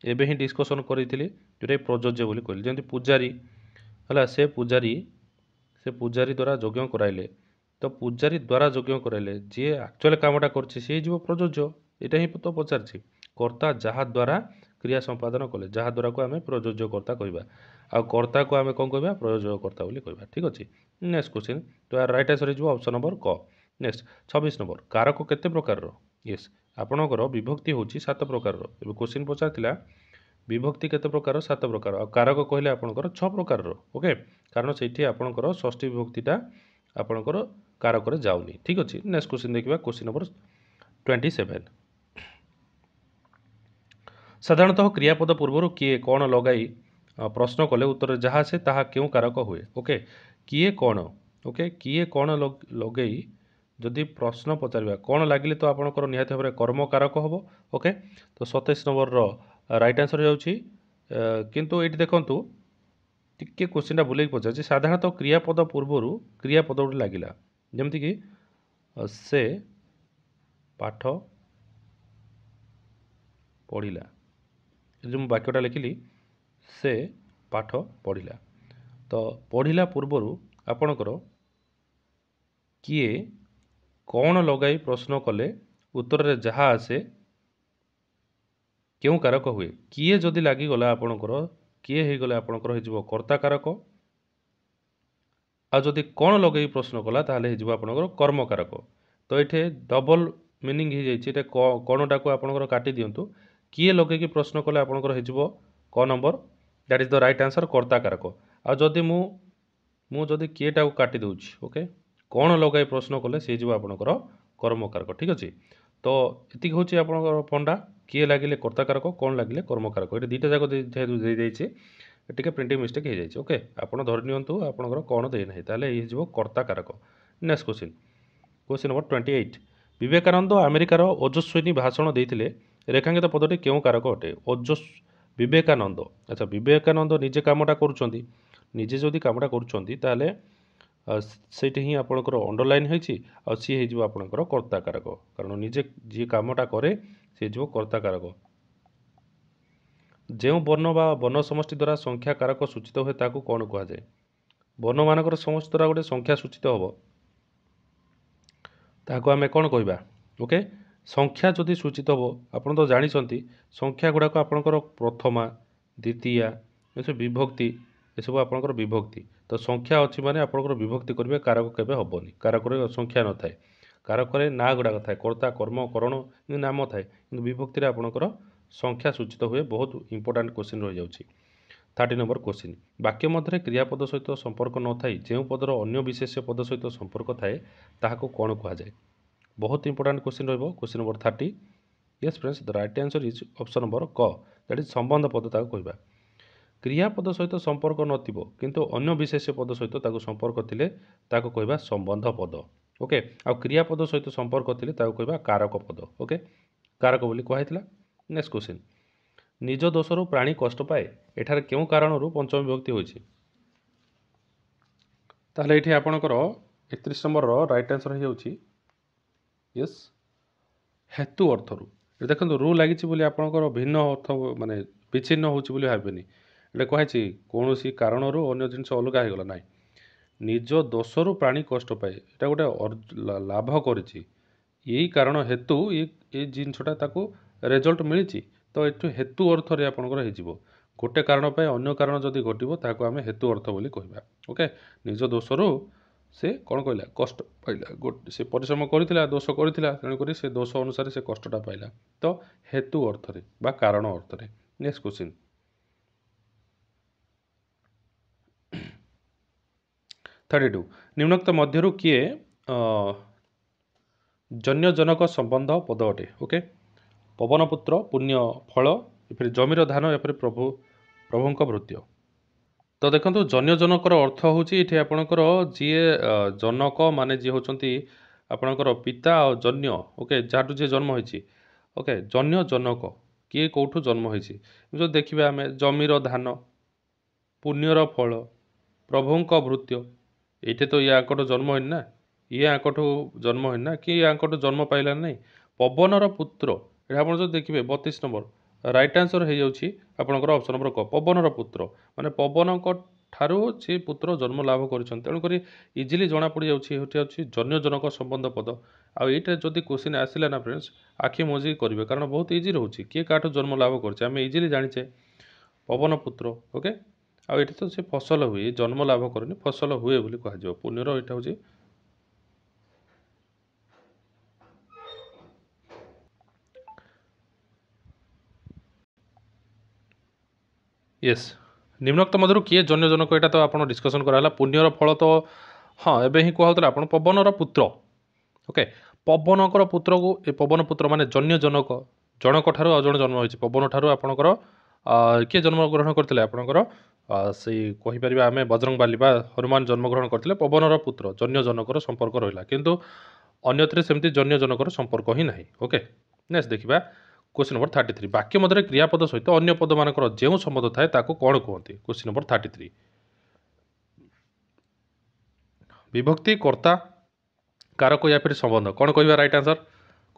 ଏବେ ହିଁ ଡିସ୍କସନ୍ କରିଥିଲି, ଯେଉଁଟାକି ପ୍ରଯୋଜ୍ୟ ବୋଲି କହିଲେ। ଯେମିତି ପୂଜାରୀ ହେଲା, ସେ ପୂଜାରୀ ଦ୍ୱାରା ଯଜ୍ଞ କରାଇଲେ, ତ ପୂଜାରୀ ଦ୍ୱାରା ଯଜ୍ଞ କରାଇଲେ, ଯିଏ ଆକ୍ଚୁଆଲି କାମଟା କରୁଛି ସିଏ ଯିବ ପ୍ରଯୋଜ୍ୟ। ଏଇଟା ହିଁ ତ ପଚାରିଛି। କର୍ତ୍ତା ଯାହା ଦ୍ୱାରା କ୍ରିୟା ସମ୍ପାଦନ କଲେ, ଯାହା ଦ୍ୱାରାକୁ ଆମେ ପ୍ରଯୋଜ୍ୟ କର୍ତ୍ତା କହିବା, ଆଉ କର୍ତ୍ତାକୁ ଆମେ କ'ଣ କହିବା? ପ୍ରୟୋଜକ କର୍ତ୍ତା ବୋଲି କହିବା। ଠିକ୍ ଅଛି। ନେକ୍ସଟ କ୍ୱେଶ୍ଚିନ୍, ତ ରାଇଟ୍ ଆନ୍ସର ହେଇଯିବ ଅପସନ୍ ନମ୍ବର କ। ନେକ୍ସଟ 26 ନମ୍ବର, କାରକ କେତେ ପ୍ରକାରର? ୟେସ୍, ଆପଣଙ୍କର ବିଭକ୍ତି ହେଉଛି 7 ପ୍ରକାରର। ଏବେ କ୍ୱେଶ୍ଚିନ୍ ପଚାରିଥିଲା ବିଭକ୍ତି କେତେ ପ୍ରକାର? 7 ପ୍ରକାର। ଆଉ କାରକ କହିଲେ ଆପଣଙ୍କର 6 ପ୍ରକାରର, ଓକେ। କାରଣ ସେଇଠି ଆପଣଙ୍କର ଷଷ୍ଠୀ ବିଭକ୍ତିଟା ଆପଣଙ୍କର କାରକରେ ଯାଉନି। ଠିକ୍ ଅଛି। ନେକ୍ସଟ କ୍ୱେଶ୍ଚିନ୍ ଦେଖିବା, କ୍ୱେଶ୍ଚିନ୍ ନମ୍ବର 27। ସାଧାରଣତଃ କ୍ରିୟାପଦ ପୂର୍ବରୁ କିଏ କ'ଣ ଲଗାଇ ପ୍ରଶ୍ନ କଲେ ଉତ୍ତରରେ ଯାହା ଆସେ ତାହା କେଉଁ କାରକ ହୁଏ? ଓକେ, କିଏ କ'ଣ, ଓକେ, କିଏ କ'ଣ ଲଗେଇ ଯଦି ପ୍ରଶ୍ନ ପଚାରିବା, କ'ଣ ଲାଗିଲେ ତ ଆପଣଙ୍କର ନିହାତି ଭାବରେ କର୍ମ କାରକ ହେବ, ଓକେ। ତ 27 ନମ୍ବରର ରାଇଟ୍ ଆନ୍ସର ହେଉଛି, କିନ୍ତୁ ଏଇଠି ଦେଖନ୍ତୁ ଟିକେ କ୍ୱେଶ୍ଚିନ୍ଟା ବୁଲେଇକି ପଚାରୁଛି। ସାଧାରଣତଃ କ୍ରିୟାପଦ ପୂର୍ବରୁ କ୍ରିୟାପଦ ଗୋଟେ ଲାଗିଲା, ଯେମିତିକି ସେ ପାଠ ପଢ଼ିଲା। ଯେଉଁ ମୁଁ ବାକ୍ୟଟା ଲେଖିଲି, ସେ ପାଠ ପଢ଼ିଲା, ତ ପଢ଼ିଲା ପୂର୍ବରୁ ଆପଣଙ୍କର କିଏ କ'ଣ ଲଗାଇ ପ୍ରଶ୍ନ କଲେ ଉତ୍ତରରେ ଯାହା ଆସେ କେଉଁ କାରକ ହୁଏ? କିଏ ଯଦି ଲାଗିଗଲା ଆପଣଙ୍କର, କିଏ ହେଇଗଲେ ଆପଣଙ୍କର ହେଇଯିବ କର୍ତ୍ତା କାରକ, ଆଉ ଯଦି କ'ଣ ଲଗେଇ ପ୍ରଶ୍ନ କଲା ତାହେଲେ ହେଇଯିବ ଆପଣଙ୍କର କର୍ମ କାରକ। ତ ଏଠି ଡବଲ ମିନିଂ ହେଇଯାଇଛି। ଏଇଟା କ'ଣଟାକୁ ଆପଣଙ୍କର କାଟି ଦିଅନ୍ତୁ, କିଏ ଲଗେଇକି ପ୍ରଶ୍ନ କଲେ ଆପଣଙ୍କର ହେଇଯିବ କ number, that is the right answer, କର୍ତ୍ତା କାରକ। ଆଉ ଯଦି ମୁଁ ଯଦି କିଏଟାକୁ କାଟି ଦେଉଛି, ଓକେ, କ'ଣ ଲଗାଇ ପ୍ରଶ୍ନ କଲେ ସେ ହେଇଯିବ ଆପଣଙ୍କର କର୍ମ କାରକ। ଠିକ୍ ଅଛି। ତ ଏତିକି ହେଉଛି ଆପଣଙ୍କର ଫଣ୍ଡା, କିଏ ଲାଗିଲେ କର୍ତ୍ତା କାରକ, କ'ଣ ଲାଗିଲେ କର୍ମ କାରକ। ଏଠି ଦୁଇଟା ଯାକ ଯେହେତୁ ଦେଇଦେଇଛି, ଟିକେ ପ୍ରିଣ୍ଟିଂ ମିଷ୍ଟେକ୍ ହେଇଯାଇଛି, ଓକେ। ଆପଣ ଧରି ନିଅନ୍ତୁ ଆପଣଙ୍କର କ'ଣ ଦେଇନାହିଁ, ତାହେଲେ ଏଇ ହେଇଯିବ କର୍ତ୍ତା କାରକ। Next question, question number 28। Vivekananda ଆମେରିକାର ଓଜସ୍ୱିନୀ ଭାଷଣ ଦେଇଥିଲେ, ରେଖାଙ୍କିତ ପଦଟି କେଉଁ କାରକ ଅଟେ? ବିବେକାନନ୍ଦ, ଆଚ୍ଛା, ବିବେକାନନ୍ଦ ନିଜେ କାମଟା କରୁଛନ୍ତି, ନିଜେ ଯଦି କାମଟା କରୁଛନ୍ତି ତାହେଲେ ସେଇଠି ହିଁ ଆପଣଙ୍କର ଅଣ୍ଡରଲାଇନ୍ ହେଇଛି, ଆଉ ସିଏ ହେଇଯିବ ଆପଣଙ୍କର କର୍ତ୍ତା କାରକ, କାରଣ ନିଜେ ଯିଏ କାମଟା କରେ ସେ ହେଇଯିବ କର୍ତ୍ତା କାରକ। ଯେଉଁ ବର୍ଣ୍ଣ ବା ବର୍ଣ୍ଣ ସମଷ୍ଟି ଦ୍ୱାରା ସଂଖ୍ୟା କାରକ ସୂଚିତ ହୁଏ ତାକୁ କ'ଣ କୁହାଯାଏ? ବର୍ଣ୍ଣମାନଙ୍କର ସମଷ୍ଟି ଦ୍ୱାରା ଗୋଟେ ସଂଖ୍ୟା ସୂଚିତ ହେବ, ତାହାକୁ ଆମେ କ'ଣ କହିବା? ଓକେ, ସଂଖ୍ୟା ଯଦି ସୂଚିତ ହେବ, ଆପଣ ତ ଜାଣିଛନ୍ତି ସଂଖ୍ୟା ଗୁଡ଼ାକ ଆପଣଙ୍କର ପ୍ରଥମା, ଦ୍ୱିତୀୟା, ଏସବୁ ବିଭକ୍ତି, ଏସବୁ ଆପଣଙ୍କର ବିଭକ୍ତି। ତ ସଂଖ୍ୟା ଅଛି ମାନେ ଆପଣଙ୍କର ବିଭକ୍ତି କରିବେ, କାରକ କେବେ ହେବନି। କାରକରେ ସଂଖ୍ୟା ନଥାଏ, କାରକରେ ନାଁ ଗୁଡ଼ାକ ଥାଏ, କର୍ତ୍ତା, କର୍ମ, କରଣ, କିନ୍ତୁ ନାମ ଥାଏ, କିନ୍ତୁ ବିଭକ୍ତିରେ ଆପଣଙ୍କର ସଂଖ୍ୟା ସୂଚିତ ହୁଏ। ବହୁତ ଇମ୍ପୋର୍ଟାଣ୍ଟ କ୍ୱେଶ୍ଚିନ୍ ରହିଯାଉଛି। 30 ନମ୍ବର କ୍ୱେଶ୍ଚିନ୍, ବାକ୍ୟ ମଧ୍ୟରେ କ୍ରିୟାପଦ ସହିତ ସମ୍ପର୍କ ନଥାଇ ଯେଉଁ ପଦର ଅନ୍ୟ ବିଶେଷ୍ୟ ପଦ ସହିତ ସମ୍ପର୍କ ଥାଏ ତାହାକୁ କ'ଣ କୁହାଯାଏ? ବହୁତ ଇମ୍ପୋର୍ଟାଣ୍ଟ କ୍ୱେଶ୍ଚିନ୍ ରହିବ। Question number 30। Yes friends, the right answer is option number କ, ଦ୍ୟାଟ୍ ଇଜ୍ ସମ୍ବନ୍ଧ ପଦ ତାକୁ କହିବା। କ୍ରିୟାପଦ ସହିତ ସମ୍ପର୍କ ନଥିବ କିନ୍ତୁ ଅନ୍ୟ ବିଶେଷ୍ୟ ପଦ ସହିତ ତାକୁ ସମ୍ପର୍କ ଥିଲେ ତାକୁ କହିବା ସମ୍ବନ୍ଧ ପଦ, ଓକେ। ଆଉ କ୍ରିୟାପଦ ସହିତ ସମ୍ପର୍କ ଥିଲେ ତାକୁ କହିବା କାରକ ପଦ, ଓକେ, କାରକ ବୋଲି କୁହାଯାଇଥିଲା। ନେକ୍ସଟ କ୍ୱେଶ୍ଚିନ୍, ନିଜ ଦୋଷରୁ ପ୍ରାଣୀ କଷ୍ଟ ପାଏ, ଏଠାରେ କେଉଁ କାରଣରୁ ପଞ୍ଚମ ବିଭକ୍ତି ହୋଇଛି? ତାହେଲେ ଏଠି ଆପଣଙ୍କର 31 ନମ୍ବରର ରାଇଟ୍ ଆନ୍ସର ହେଇଯାଉଛି ୟେସ୍, ହେତୁ ଅର୍ଥରୁ। ଏଠି ଦେଖନ୍ତୁ ରୁ ଲାଗିଛି ବୋଲି ଆପଣଙ୍କର ଭିନ୍ନ ଅର୍ଥ, ମାନେ ବିଚ୍ଛିନ୍ନ ହେଉଛି ବୋଲି ଭାବିବେନି। ଏଇଟା କୁହାଯାଇଛି କୌଣସି କାରଣରୁ ଅନ୍ୟ ଜିନିଷ ଅଲଗା ହେଇଗଲା, ନାହିଁ, ନିଜ ଦୋଷରୁ ପ୍ରାଣୀ କଷ୍ଟ ପାଏ, ଏଇଟା ଗୋଟେ ଲାଭ କରିଛି, ଏଇ କାରଣ ହେତୁ ଏଇ ଜିନିଷଟା ତାକୁ ରେଜଲ୍ଟ ମିଳିଛି, ତ ଏଠୁ ହେତୁ ଅର୍ଥରେ ଆପଣଙ୍କର ହେଇଯିବ। ଗୋଟେ କାରଣ ପାଇଁ ଅନ୍ୟ କାରଣ ଯଦି ଘଟିବ ତାହାକୁ ଆମେ ହେତୁ ଅର୍ଥ ବୋଲି କହିବା, ଓକେ। ନିଜ ଦୋଷରୁ से कौन कहला कष्ट पाइला गोटे से परिश्रम करथिला दोष करथिला तेणुकरी से दोष अनुसार से कष्टटा पाइला तो हेतु अर्थरे बा कारण अर्थरे। नेक्स्ट क्वेश्चन 32 निम्नोक्त मध्यरु किए जन्यजनक संबंध पद अटे। ओके पवनपुत्र पुण्य फल फिर जमीर धान या फिर प्रभुंक भृत्य। तो देखो जन्यजनकर अर्थ हूँ ये आपणकर जी जनक माने जी होती आपणकर पिता और जन्य ओके जहाँ जी जन्म होती ओके जन्य जनक किए कौटू जन्म होती जो देखिए आम जमीर धान पुण्यर फल प्रभुंक भृत्य ये तो ये आंकटू जन्म होनी ना ये आंकटू जन्म होनी ना कि आंकटू जन्म पाइला नहीं पवनर पुत्र ये आप जो देखिए 32 नंबर राइट आंसर हो जाऊँगी आपंकर ऑप्शन नंबर क पवनर पुत्र माने पवन ठारू से पुत्र जन्म लाभ कर तेणुक इजिली जना पड़ जाऊँगी जन्यजनक संबंध पद आईटे जदि क्वेश्चन आसला ना फ्रेंड्स आखि मजी करेंगे कारण बहुत इजी रोचे किए काठू जन्म लाभ कर इजिली जाचे पवन पुत्र ओके आउ ये तो से फसल हुए जन्म लाभ करनी फसल हुए बोली कह पुण्यर यहाँ हूँ यस निम्नोक्त मध्य किए जन्यजनक यहाँ तो आप डिस्कसन कराला पुण्यर फल तो हाँ एवं ही कहला आप पवनर पुत्र ओके पवनकर पुत्र को ए पवन पुत्र माने जन्यजनक जनक ठारू आ जन जन्म होती पवन ठारू आपणकर किए जन्म ग्रहण करते आपणकर से कहीपर आम बजरंग बाली बा हनुमान जन्म ग्रहण करते पवनर पुत्र जन्यजनकर संपर्क रहा किंतु अन्यत्र सेमती जन्यजनकर संपर्क ही ना ओके नेक्स्ट देखा क्वेश्चन नंबर 33 वाक्य मध्य क्रियापद सहित अन्य पद मानकर जो संबंध थाए ताको कौन कहते क्वेश्चन नंबर 33 विभक्ति कर्ता कारक या फिर संबंध कौन कह राइट आंसर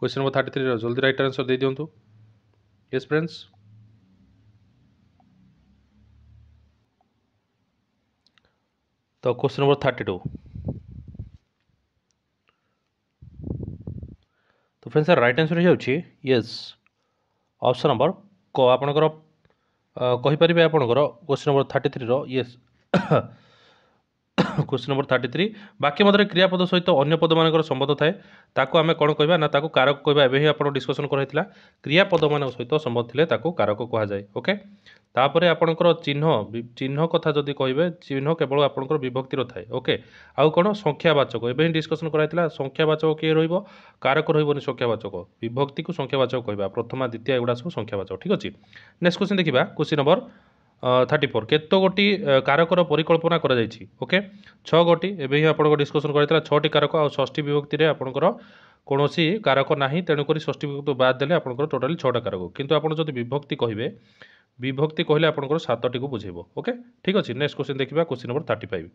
क्वेश्चन नंबर 33 जल्दी राइट आंसर दे दिंतु यस फ्रेंड्स तो क्वेश्चन नंबर 32 तो फ्रेंड्स राइट आंसर हो यस ऑप्शन नंबर क आपणकर कहीपर आपणकर question number 33 yes question number 33 बाकी मध्य क्रियापद सहित अन्य पद मान संबंध थाए ताको आमे कौन कहबा ना ताको कारक कहबा एबे ही आपण डिस्कशन कराइथिला क्रियापद मान सहित संबंध थिले ताको कारक कहा जाए ओके तापरे आपणकर चिन्ह चिन्ह कथा जदि कहबे चिन्ह केवल आपणकर विभक्तिर थाए ओके आउ कोन संख्यावाचक एबे ही डिस्कशन कराइथिला संख्यावाचक के रहइबो कारक रहइबोनी संख्यावाचक विभक्ति को संख्यावाचक कहबा प्रथमा द्वितीय एगुडा सब संख्यावाचक ठीक अछि नेक्स्ट क्वेश्चन देखिबा क्वेश्चन नंबर 34 केत गोटी कारकर परिकल्पना करा जायछि ओके 6 गोटी एबे ही आपण डिस्कशन कराइथिला 6टी कारक आ षष्ठी विभक्ति रे आपणकर कोनोसी कारक नाही तेणु करी षष्ठी विभक्ति बाद देले आपणकर टोटली 6टा कारक किंतु आपण जदि विभक्ति कहिबे विभक्ति कहले आपणकर 7टी को बुझेबो ओके ठीक अछि नेक्स्ट क्वेश्चन देखिबा क्वेश्चन नंबर 35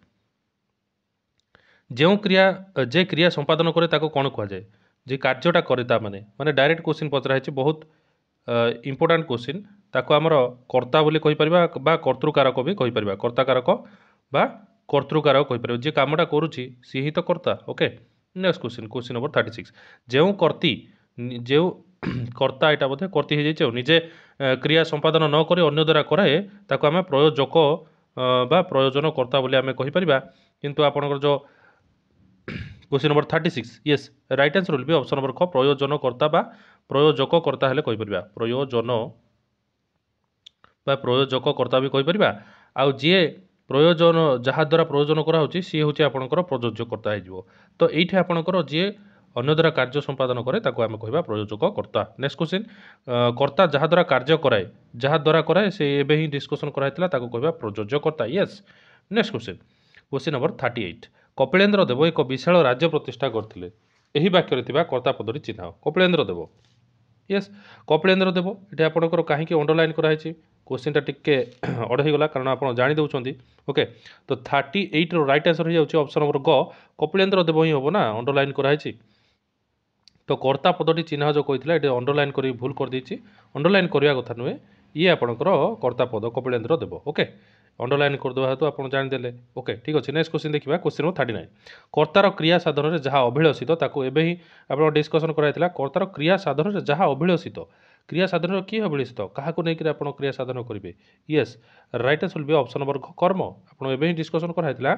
जो क्रिया जे क्रिया संपादन करे ताको कोन कहआ जाय जे कार्यटा करे ता माने डायरेक्ट क्वेश्चन पचरा है बहुत इंपोर्टेंट क्वेश्चन ताको आमर कर्ता बोली कहि परिबा बा कर्तृकारक भी कहि परिबा कर्ताकारक बा कर्तृकारक कहि परिबा जे कामटा करूची सी ही तो कर्ता okay next question question number 36 जो कर्ती जो कर्ता यहाँ बोधे कर्ती हो जाए निजे क्रिया संपादन न करी अन्य द्वारा कराए ताको आम प्रयोजक बा प्रयोजन कर्ता बोली आम कहि परिबा किंतु आपनकर जो question number 36 yes right answer will B option number ख प्रयोजन कर्ता बा प्रयोजक कर्ता हेले कहि परिबा प्रयोजन बा प्रयोजक कर्ता भी कहि परिबा आउ जे प्रयोजन जहाँ द्वारा प्रयोजन कराऊँच सी हूँ आपंकर प्रयोज्यकर्ता हो तो ये आपंकर जी अन्य द्वारा कार्य संपादन करे ताको आम कहवा प्रयोजक कर्ता नेक्स्ट क्वेश्चन कर्ता जहाँ द्वारा कार्य कराए जहाँ द्वारा कराए से एबे ही डिस्कसन कराइला ताको कहवा प्रयोज्यकर्ता yes next question question number 38 Kapilendra Deva एक विशाल राज्य प्रतिष्ठा करथिले एही वाक्य रे कर्ता पदरी चिन्ह कपिलेन्द्र देव यस कपिलेन्द्र देव ये आपंकर कहीं अंडरलाइन कराई क्वेश्चन टिके अड़ हो गला कारण आप जानी दौरान ओके तो 38 राइट आंसर हो जाए ऑप्शन नंबर ग कपिलेन्द्र देव ही हम ना अंडरलाइन कराई तो कर्ता पदटी चिन्ह जो कही ये अंडरलाइन कर भूल कर देछि अंडरलाइन करवा कथा नुहे ये आपंकर कर्ता पद कपिलेन्द्र देव ओके अंडरलाइन करदे हेतु आप जानीदे ओके ठीक अच्छे नेक्स्ट क्वेश्चन देखा क्वेश्चन नंबर 39 कर्तार क्रिया साधन में जहाँ अभिलषित ताको एबे ही आप डिस्कसन कराइला कर्तार क्रिया साधन में जहाँ अभिलषित क्रिया साधन किए अभिलषित क्या नहीं आप क्रिया साधन करेंगे yes right answer will B option number कर्म आप डिस्कसन कराइला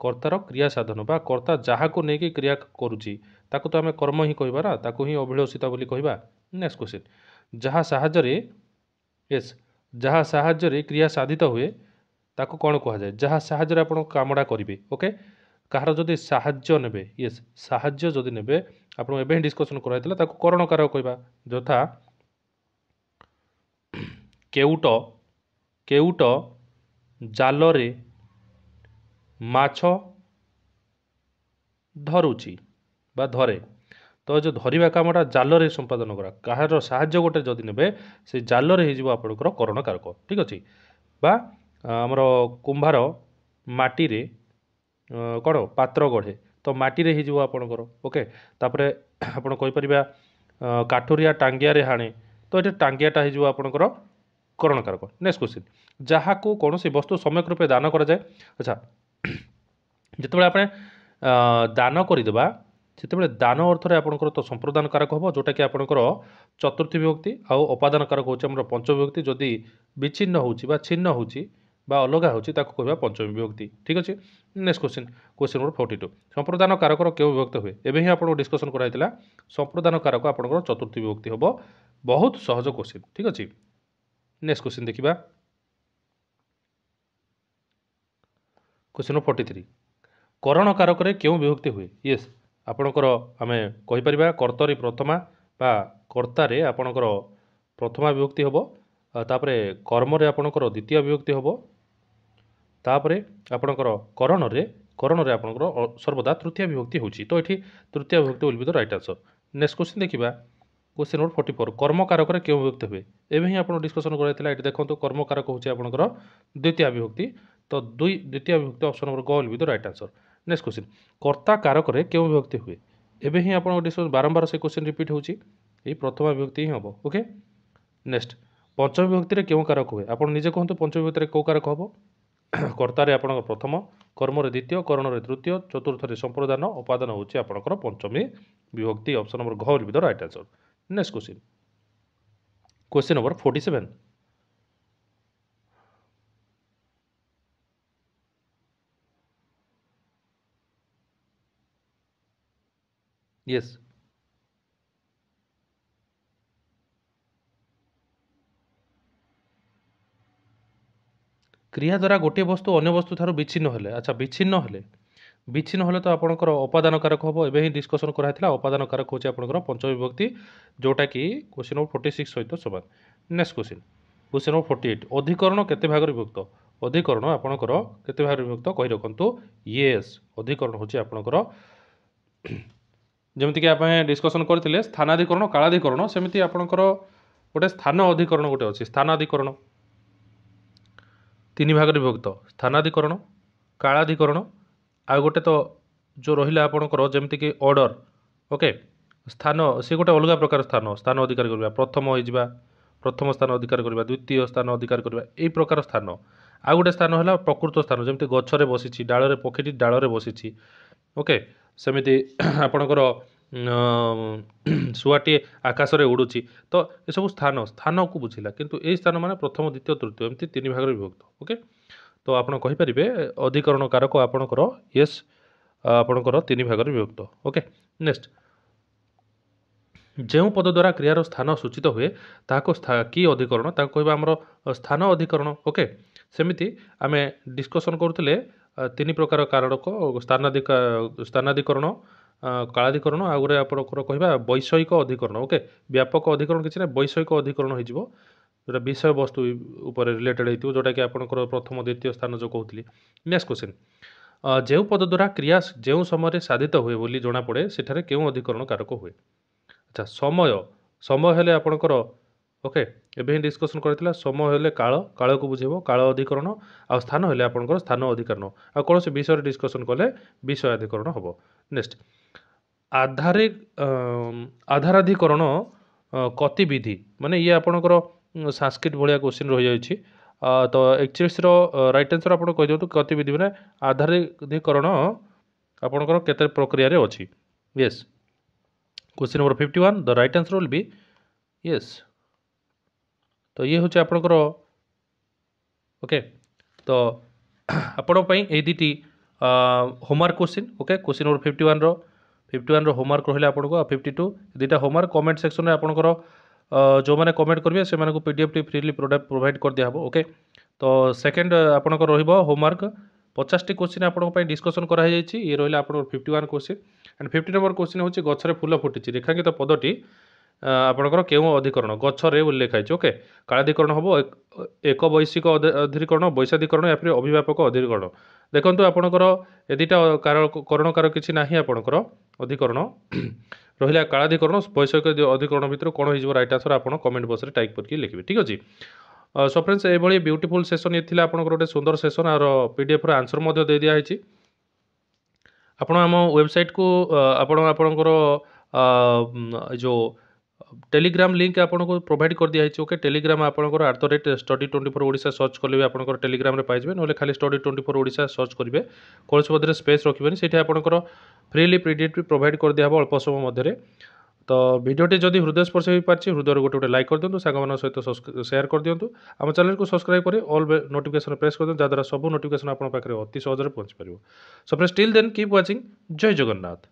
कर्तार क्रिया साधन बा कर्ता जहाँ को लेकिन क्रिया करुच्ची ताकू तो आम कर्म ही कहबा ना ताकू ही अभिलषिता बोली कहबा। नेक्स्ट क्वेश्चन जहाँ साहाय्य यस जहाँ साहाय्य क्रिया साधित हुए ताकू कौन कह जाए जहाँ साहाय्य आपण कामटा करेंगे। ओके कहार जदि साहाय्य नेबे यस साहाय्य जदि नेबे आपन एबे डिस्कशन कराइतला ताकू करण कारक कहबा यथा केउट केउट जालरे माछ धरुची बा धरे तो जो धरिबा कामटा जालरे संपादन करा कहार साहाय्य गोटे जदि नेबे से जालरे हो आपणकर करण कारक ठीक अच्छे बा आमर कुंभार माटी कौन पात्र गढ़े तो माटी हो आपणकर ओके तापर आपण कहीपर काठुरिया टांगिया हाणे तो ये टांगियाटा हो आपणकर करण कारक। नेक्स्ट क्वेश्चन जहाँ को कौन सी वस्तु सम्यक रूपे दान करा जाए। अच्छा जितेबाला आपने दान करदेबा से दान अर्थ में आपंकर तो संप्रदान कारक हम जोटा कि आपंकर चतुर्थी विभक्ति आउ अपादान कारक हो पंचम विभक्ति जदि विच्छिन्न हो छिन्न हो अलग हो कहवा पंचम विभक्ति ठीक अच्छे। नेक्स्ट क्वेश्चन क्वेश्चन नंबर 42 संप्रदान कारकर क्यों विभक्त हुए एवं ही आपको डिस्कसन कराइला संप्रदान कारक आपंकर चतुर्थी विभक्ति हम बहुत सहज क्वेश्चन ठीक अच्छे। नेक्स्ट क्वेश्चन देखा क्वेश्चन नंबर 43 करण कारक क्यों विभक्ति हुए। यस आपणकर आम कहीपर कर्तरी प्रथमा बा कर्तारे आपणकर प्रथमा विभक्ति हम तापर कर्म आपणकर द्वितीय विभक्ति हम तापर आपणकर करण रे आपणकर सर्वदा तृतीय विभक्ति होची तो ये तृतीय विभक्ति will be the right answer. Next question देखा क्वेश्चन नंबर 44 कर्म कारक क्यों विभक्ति हुए एवं ही आप डिस्कसन कराइला ये देखो कर्म कारक होची आपणकर द्वितीय विभक्ति तो द्वितीय विभक्ति ऑप्शन नंबर ग will be the right answer. Next question कर्ता कारक क्यों विभक्ति हुए एवं ही आप डिस्कसन बारंबार से क्वेश्चन रिपीट होची ये प्रथम विभक्ति ही हम ओके। नेक्स्ट पंचम विभक्ति रे क्यों कारक हुए आप निजे कहतु पंचम विभक्ति कौ कारक हम कर्तार आप प्रथम कर्म द्वितीय करण तृतीय चतुर्थ संप्रदान उपादान होची आपणकर पंचमी विभक्ति ऑप्शन नंबर घ will be the right answer. Next question question number 47 yes क्रिया द्वारा गोटे वस्तु अन्य वस्तु ठार विच्छिन्न हेले अच्छा विच्छिन्न हेले तो आपंकर अपादान कारक हम एवं ही डिस्कसन कराइला अपादान कारक होची आपंकर पंचम विभक्ति जोटा कि क्वेश्चन नंबर 46 सहित समान। नेक्स्ट क्वेश्चन क्वेश्चन नंबर 48 अधिकरण केते भाग विभक्त अधिकरण आपंकर केते भाग विभक्त कहि रखंतु। यस अधिकरण होची आपंकर जमीक आप डिस्कसन करते स्थानाधिकरण कालाधिकरण सेमती आपंकर गोटे स्थान अधिकरण गोटे अच्छी स्थानाधिकरण तीन भाग विभक्त स्थानाधिकरण कालाधिकरण आ गोटे तो जो रहा आपंकर जमीक ऑर्डर ओके स्थान सी गोटे अलग प्रकार स्थान अधिकार करवा प्रथम हो प्रथम स्थान अधिकार करवा द्वितीय स्थान अधिकार करवा यही प्रकार स्थान आ गोटे स्थान है प्रकृत स्थान जमी गचरे बसी डाल पक्षी डाल बसी ओके सेमती आपणकर शुआटी आकाश में उड़ूची तो ये सब स्थान स्थान को बुझिला किंतु यही स्थान माने प्रथम द्वितीय तृतीय एमती तीन भाग विभक्त ओके। तो आप कहींपारे अधिकरण कारक आपणकर यस आपणकर तीन भाग विभक्त ओके। नेक्स्ट जो पद द्वारा क्रियार स्थान सूचित हुए ताको कि अधिकरण ताको कहबा हमर स्थान अधिकरण ओके। सेमिति आम डिस्कसन करुले तीन प्रकार कारक स्थानाधिकरण कालाधिकरण आ गए आप कह वैषयिक अधिकरण ओके व्यापक अधिकरण किसी ना वैषयिक अधिकरण हो जोटा विषय वस्तु उपर रिलेटेड हो जोटा कि आपंकर प्रथम द्वितीय स्थान जो कहती। नेक्स्ट क्वेश्चन जो पद द्वारा क्रिया जो समय साधित हुए बोली जना पड़े सेठारे क्यों अधिकरण कारक हुए। अच्छा समय समय हेले आपणकर ओके एवं डिस्कसन करथिला समय हेले काल काल को बुझेबो काल अधिकरण आ स्थान हेले आपणकर स्थान अधिकरण आ कौन से विषय डिस्कसन कले विषय अधिकरण हम। नेक्स्ट आधाराधिकरण गतिविधि माने ये आपणकर संस्कृत भाया क्वेश्चन रही जाइए तो 41 राइट आंसर आप कह दिखाँ गतिविधि मैंने आधाराधिकरण आपणकर केते प्रक्रिया रे अछि। Yes question number 51 the right answer will be yes तो ये हूँ आपणकर ओके। तो आपण ए दीटी homework question okay question number 51 रो होमवर्क रहा आपको 52 दुटा होमवर्क कमेंट सेक्शन में आपंकर जो मैंने कमेंट करेंगे से पीडीएफ टी फ्रीली प्रोवाइड कर दिया ओके तो सेकेंड आपंकर होमवर्क 50टी क्वेश्चन आपंप डिस्कसन कराई ये रहा आप 51 क्वेश्चन एंड 50 नंबर क्वेश्चन हूँ गचरे फूल फुटी रेखांकित पदटी आपंकर केउं अधिकरण गचरे उल्लेख है ओके कालाधिकरण हम एक वैश्विक अधिकरण वैशाधिकरण या फिर अभिव्यापक अधिकरण देखो आपंकर ए दुटा करणकार किसी ना आपंकर अधिकरण रहा कालाधिकरण वैषयिक अधिकरण भितर कौन हो राइट आंसर आप कमेंट बॉक्स में टाइप करके लिखिए ठीक अच्छे सो फ्रेंड्स ये ब्यूटीफुल सेसन ये आपंकर गोटे सुंदर सेसन और पीडीएफ आंसर दे दिखाई आपण आम वेबसाइट को आपणकर जो टेलीग्राम लिंक आपको प्रोवाइड कर दिया ओके टेलीग्राम आपंकर @study24 ओडिशा सर्च कले भी आपंकर टेलीग्राम में पाइबे ना खाली study24 ओडिशा सर्च करेंगे कौन मध्य स्पेस रखिए से आपंकर फ्रीली पीडीएफ प्रोवाइड कर दिया अल्प समय मध्य तो वीडियोटी जदि हृदय स्पर्श हो पार्टी हृदय गोटे गोटे लाइक कर दिंतु सांग सहित शेयर कर दिंतु आम चैनल को सब्सक्राइब करें ऑल नोटिफिकेशन प्रेस कर दिखाँ जहाँद्वारा सब नोटिफिकेशन आप पाखे अति सहज पहुँची पार so friends till then keep watching जय जगन्नाथ।